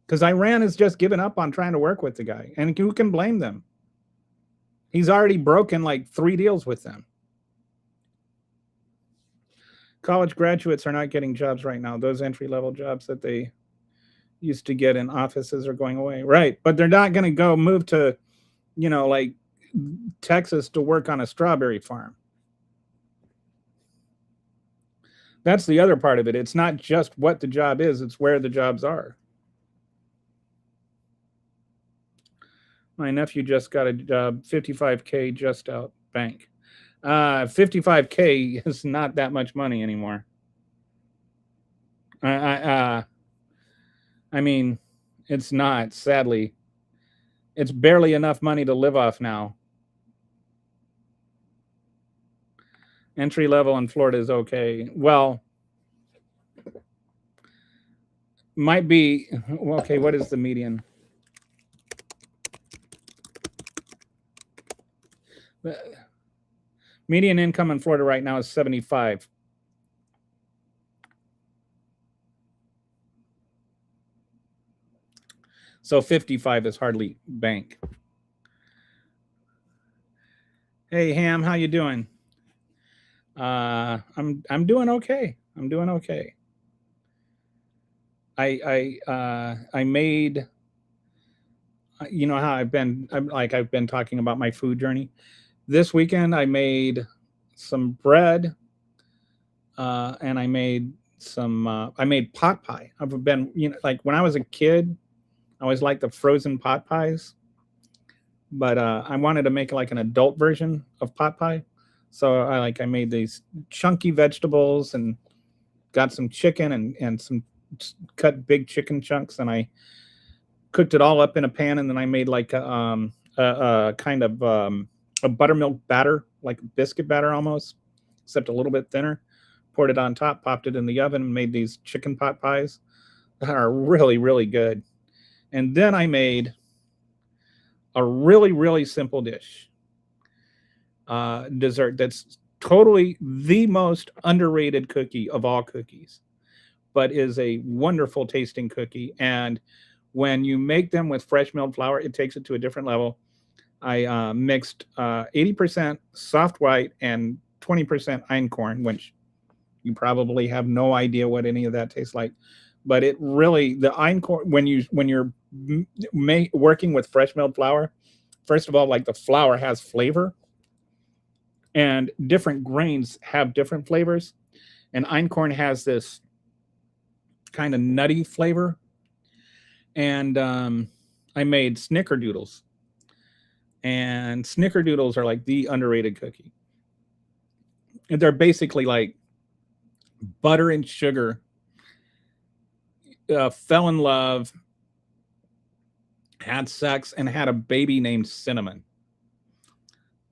Because Iran has just given up on trying to work with the guy. And who can blame them? He's already broken like 3 deals with them. College graduates are not getting jobs right now. Those entry-level jobs that they used to get in offices are going away. Right. But they're not going to go move to, like Texas to work on a strawberry farm. That's the other part of it. It's not just what the job is, it's where the jobs are. My nephew just got a job, $55K just out bank. 55K is not that much money anymore. I mean, it's not, sadly. It's barely enough money to live off now. Entry level in Florida is okay. Well, might be, okay, what is the median? Median income in Florida right now is 75. So 55 is hardly bank. Hey Ham, how you doing? I'm doing okay. I'm doing okay. I made, how I've been talking about my food journey. This weekend I made some bread, and I made pot pie. I've been, like when I was a kid, I always liked the frozen pot pies, but I wanted to make like an adult version of pot pie. So I made these chunky vegetables and got some chicken and some cut big chicken chunks, and I cooked it all up in a pan, and then I made like a kind of a buttermilk batter, like biscuit batter almost, except a little bit thinner. Poured it on top, popped it in the oven, and made these chicken pot pies that are really, really good. And then I made a really, really simple dish, dessert that's totally the most underrated cookie of all cookies, but is a wonderful tasting cookie. And when you make them with fresh milled flour, it takes it to a different level. I mixed 80% soft white and 20% einkorn, which you probably have no idea what any of that tastes like. But it really, the einkorn, when you're working with fresh milled flour, first of all, like the flour has flavor, and different grains have different flavors. And einkorn has this kind of nutty flavor. And I made snickerdoodles. And snickerdoodles are like the underrated cookie. They're basically like butter and sugar. Fell in love, had sex, and had a baby named Cinnamon.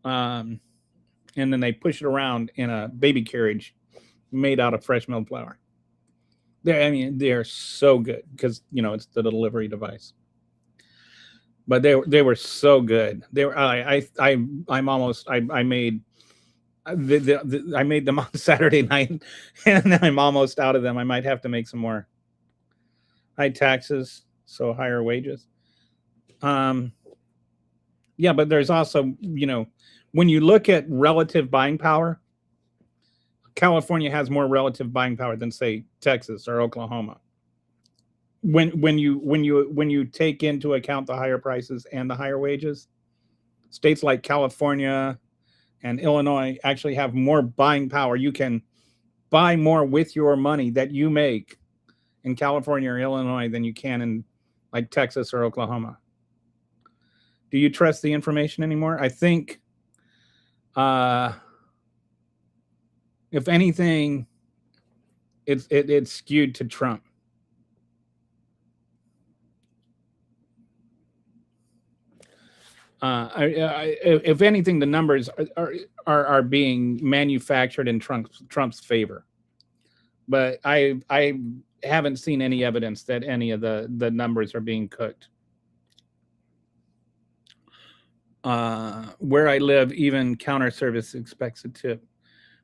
Um, and then they push it around in a baby carriage made out of fresh milled flour. I mean, they're so good because it's the delivery device. But they were so good. They were I'm almost I made I made them on Saturday night, and I'm almost out of them. I might have to make some more. High taxes, so higher wages. Um, yeah, but there's also when you look at relative buying power, California has more relative buying power than say Texas or Oklahoma. When you take into account the higher prices and the higher wages, states like California and Illinois actually have more buying power. You can buy more with your money that you make in California or Illinois than you can in like Texas or Oklahoma. Do you trust the information anymore? I think, if anything, it's skewed to Trump. If anything, the numbers are being manufactured in Trump's favor. But I haven't seen any evidence that any of the numbers are being cooked. Where I live, even counter service expects a tip.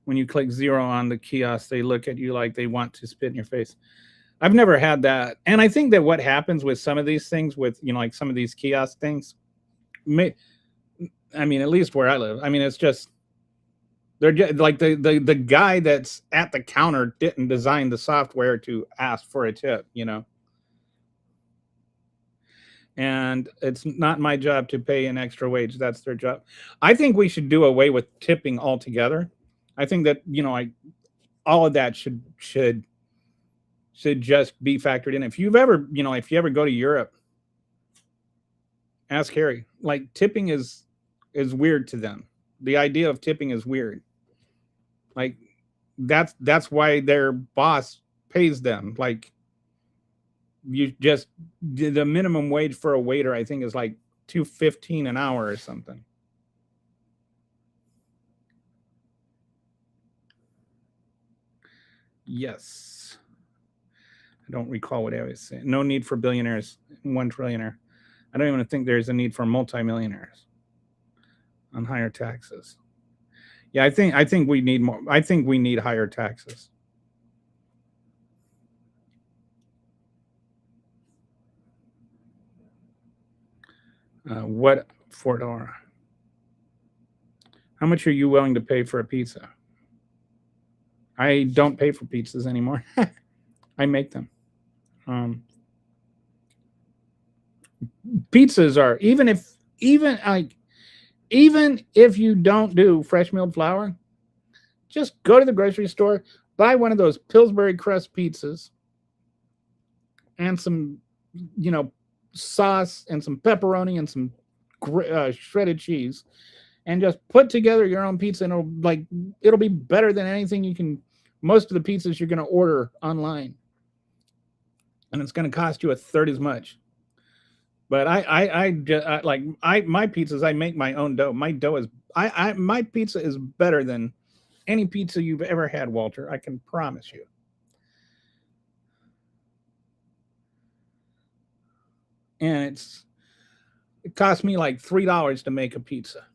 When you click 0 on the kiosk, they look at you like they want to spit in your face. I've never had that, and I think that what happens with some of these things, with like some of these kiosk things, I mean, at least where I live, I mean, it's just they're just, like the guy that's at the counter didn't design the software to ask for a tip, and it's not my job to pay an extra wage. That's their job. I think we should do away with tipping altogether. I think that all of that should just be factored in. If you ever go to Europe, ask Harry. Like, tipping is weird to them. The idea of tipping is weird. Like, that's why their boss pays them. Like, you just the minimum wage for a waiter, I think, is like $2.15 an hour or something. Yes. I don't recall what I was saying. No need for billionaires, 1 trillionaire. I don't even think there's a need for multimillionaires on higher taxes. Yeah, I think we need more. I think we need higher taxes. What $4? How much are you willing to pay for a pizza? I don't pay for pizzas anymore. I make them. Pizzas are even if you don't do fresh milled flour, just go to the grocery store, buy one of those Pillsbury crust pizzas, and some, sauce and some pepperoni and some shredded cheese, and just put together your own pizza, and it'll be better than anything you can. Most of the pizzas you're going to order online, and it's going to cost you a third as much. But my pizzas, I make my own dough. My dough is my pizza is better than any pizza you've ever had, Walter. I can promise you. And it cost me like $3 to make a pizza.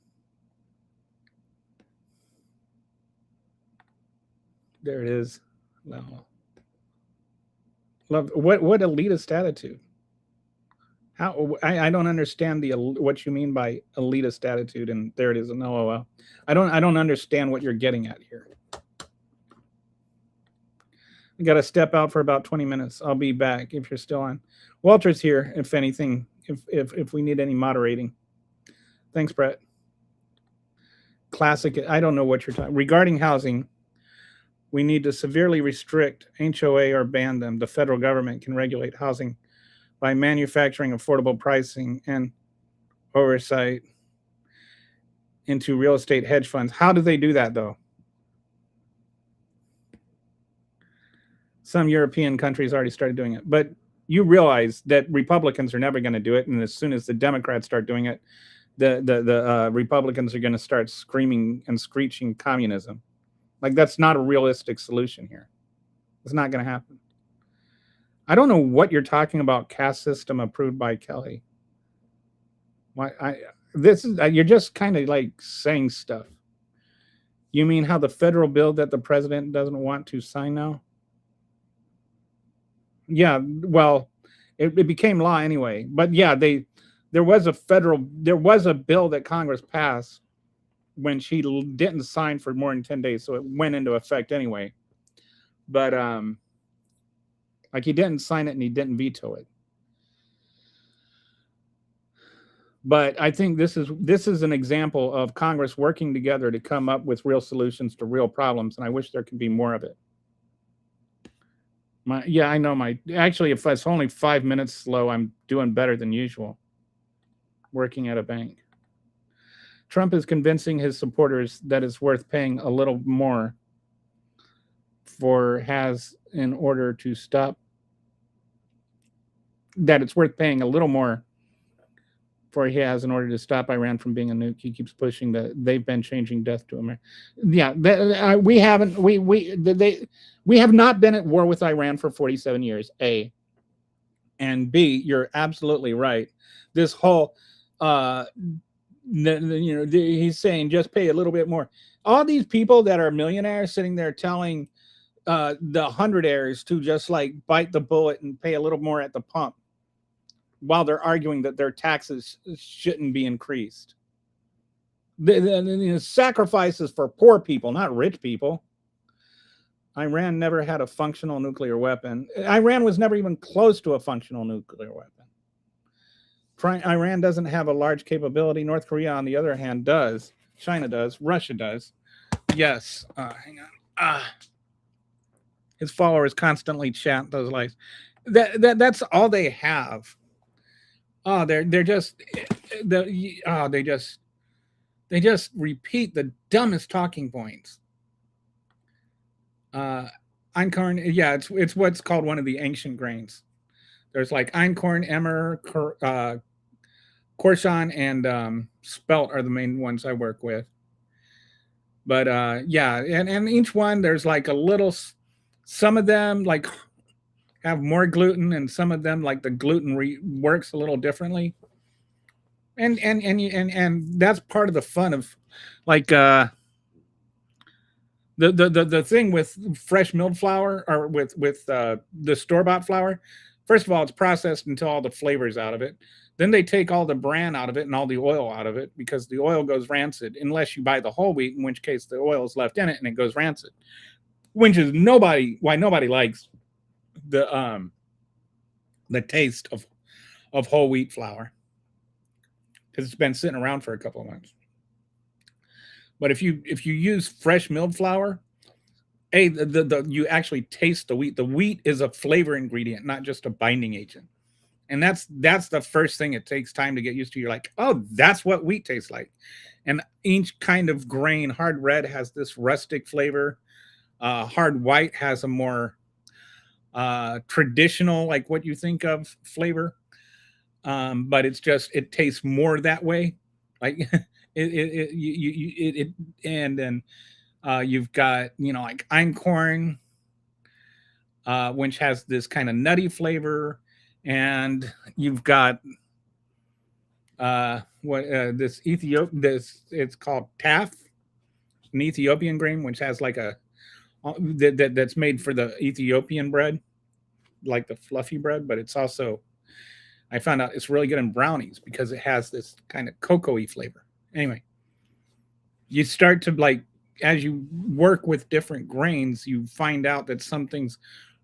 There it is. Well, love what elitist attitude. How I don't understand what you mean by elitist attitude, and there it is, an LOL. I don't understand what you're getting at here. I got to step out for about 20 minutes. I'll be back if you're still on. Walter's here, if anything, if we need any moderating. Thanks, Brett. Classic. I don't know what you're talking. Regarding housing, we need to severely restrict HOA or ban them. The federal government can regulate housing by manufacturing affordable pricing and oversight into real estate hedge funds. How do they do that, though? Some European countries already started doing it, but you realize that Republicans are never going to do it, and as soon as the Democrats start doing it, the Republicans are going to start screaming and screeching communism. Like that's not a realistic solution here. It's not going to happen. I don't know what you're talking about. Caste system approved by Kelly. Why? This is you're just kind of like saying stuff. You mean how the federal bill that the president doesn't want to sign now? Yeah, well, it became law anyway. But yeah, there was a bill that Congress passed when she didn't sign for more than 10 days, so it went into effect anyway. But like he didn't sign it and he didn't veto it. But I think this is an example of Congress working together to come up with real solutions to real problems, and I wish there could be more of it. Yeah, I know actually if it's only 5 minutes slow, I'm doing better than usual. Working at a bank. Trump is convincing his supporters that it's worth paying a little more in order to stop that it's worth paying a little more for he has in order to stop Iran from being a nuke. He keeps pushing that they've been changing death to America. Yeah, we haven't. We have not been at war with Iran for 47 years. A and B, you're absolutely right. This whole, he's saying just pay a little bit more. All these people that are millionaires sitting there telling the hundredaires to just like bite the bullet and pay a little more at the pump, while they're arguing that their taxes shouldn't be increased. The sacrifices for poor people, not rich people. Iran never had a functional nuclear weapon. Iran was never even close to a functional nuclear weapon. Iran doesn't have a large capability. North Korea, on the other hand, does. China does. Russia does. Yes. Hang on. His followers constantly chant those lies. That's all they have. Oh, they just repeat the dumbest talking points. Einkorn, yeah, it's what's called one of the ancient grains. There's like einkorn, emmer, korshan, and spelt are the main ones I work with. But yeah, and each one there's like a little. Some of them like have more gluten, and some of them like the gluten works a little differently. And that's part of the fun of like the thing with fresh milled flour or with the store-bought flour. First of all, it's processed until all the flavor's out of it. Then they take all the bran out of it and all the oil out of it because the oil goes rancid unless you buy the whole wheat, in which case the oil is left in it and it goes rancid. Which is why nobody likes the taste of whole wheat flour because it's been sitting around for a couple of months. But if you use fresh milled flour, you actually taste the wheat. The wheat is a flavor ingredient, not just a binding agent. And that's the first thing it takes time to get used to. You're like, oh, that's what wheat tastes like. And each kind of grain, hard red has this rustic flavor. Hard white has a more traditional, like what you think of flavor. But it tastes more that way. Like and then you've got, like einkorn, which has this kind of nutty flavor. And you've got it's called taf, an Ethiopian grain, which has like that's made for the Ethiopian bread, like the fluffy bread, but it's also, I found out it's really good in brownies because it has this kind of cocoa-y flavor. Anyway, you start to like, as you work with different grains, you find out that some things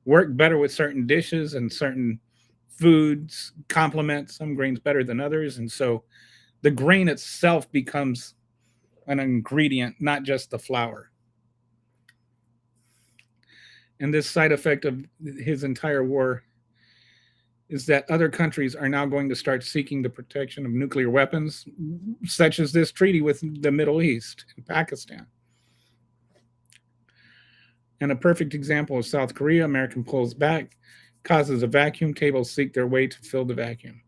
work better with certain dishes and certain foods complement some grains better than others. And so the grain itself becomes an ingredient, not just the flour. And this side effect of his entire war is that other countries are now going to start seeking the protection of nuclear weapons, such as this treaty with the Middle East and Pakistan. And a perfect example of South Korea, American pulls back, causes a vacuum, tables seek their way to fill the vacuum.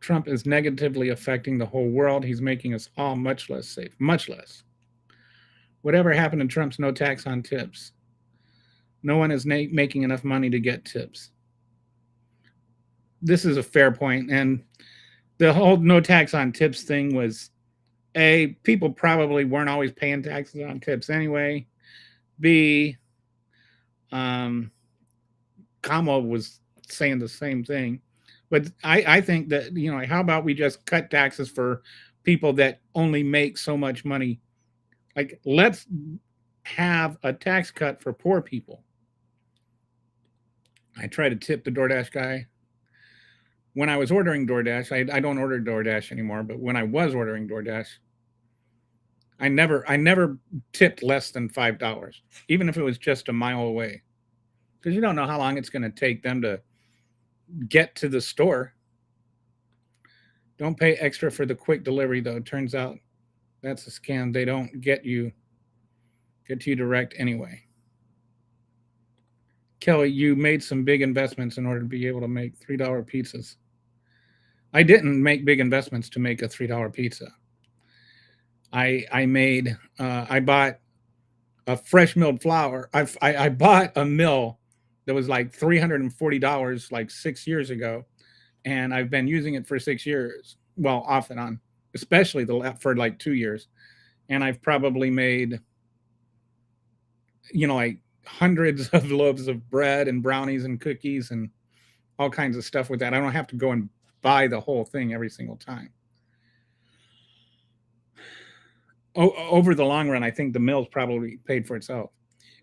Trump is negatively affecting the whole world. He's making us all much less safe, much less. Whatever happened to Trump's no tax on tips? No one is making enough money to get tips. This is a fair point. And the whole no tax on tips thing was, A, people probably weren't always paying taxes on tips anyway. B, Kamala was saying the same thing. But I think that, how about we just cut taxes for people that only make so much money? Like, let's have a tax cut for poor people. I try to tip the DoorDash guy. When I was ordering DoorDash, I don't order DoorDash anymore, but when I was ordering DoorDash, I never tipped less than $5, even if it was just a mile away, because you don't know how long it's going to take them to get to the store. Don't pay extra for the quick delivery, though. It turns out that's a scam. They don't get you direct anyway. Kelly, you made some big investments in order to be able to make $3 pizzas. I didn't make big investments to make a $3 pizza. I bought a fresh milled flour. I bought a mill that was like $340 like 6 years ago, and I've been using it for 6 years. Well, off and on, especially for like 2 years, and I've probably made, like hundreds of loaves of bread and brownies and cookies and all kinds of stuff with that. I don't have to go and buy the whole thing every single time. Over the long run, I think the mill's probably paid for itself.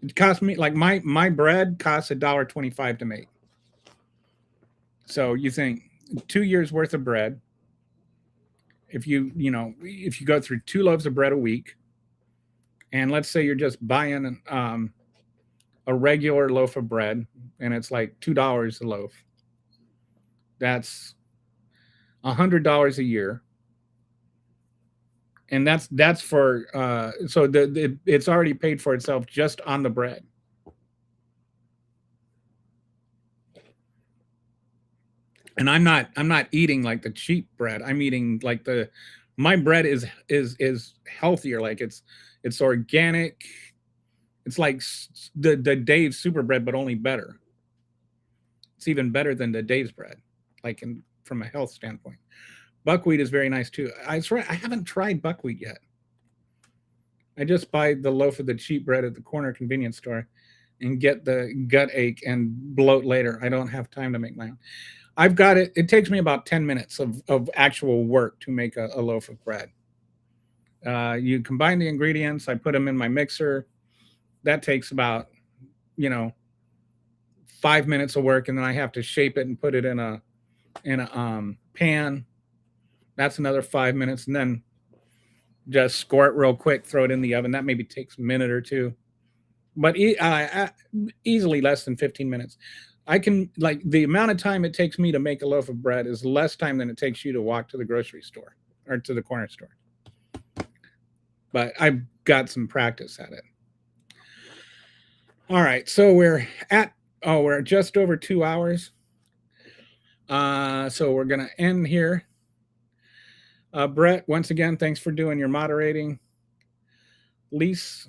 It cost me, like, my bread costs $1.25 to make. So you think 2 years worth of bread, if you go through 2 loaves of bread a week, and let's say you're just buying a regular loaf of bread, and it's like $2 a loaf, that's $100 a year. And that's for so it's already paid for itself just on the bread. And I'm not eating like the cheap bread. I'm eating like my bread is healthier. Like it's organic. It's like the Dave's super bread, but only better. It's even better than the Dave's bread, like from a health standpoint. Buckwheat is very nice too. I haven't tried buckwheat yet. I just buy the loaf of the cheap bread at the corner convenience store and get the gut ache and bloat later. I don't have time to make my own. I've got it. It takes me about 10 minutes of actual work to make a loaf of bread. You combine the ingredients. I put them in my mixer. That takes about, 5 minutes of work, and then I have to shape it and put it in a pan. That's another 5 minutes, and then just score it real quick, throw it in the oven. That maybe takes a minute or two, but easily less than 15 minutes. I can, like, the amount of time it takes me to make a loaf of bread is less time than it takes you to walk to the grocery store or to the corner store. But I've got some practice at it. All right, so we're just over 2 hours. So we're gonna end here. Brett, once again, thanks for doing your moderating. Lise,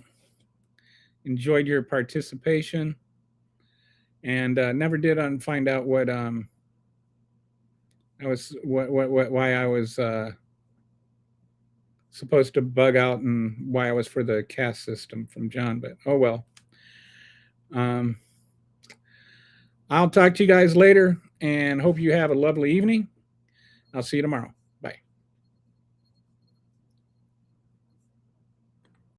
enjoyed your participation, and never did find out what why I was supposed to bug out and why I was for the caste system from John, but oh well. I'll talk to you guys later and hope you have a lovely evening. I'll see you tomorrow.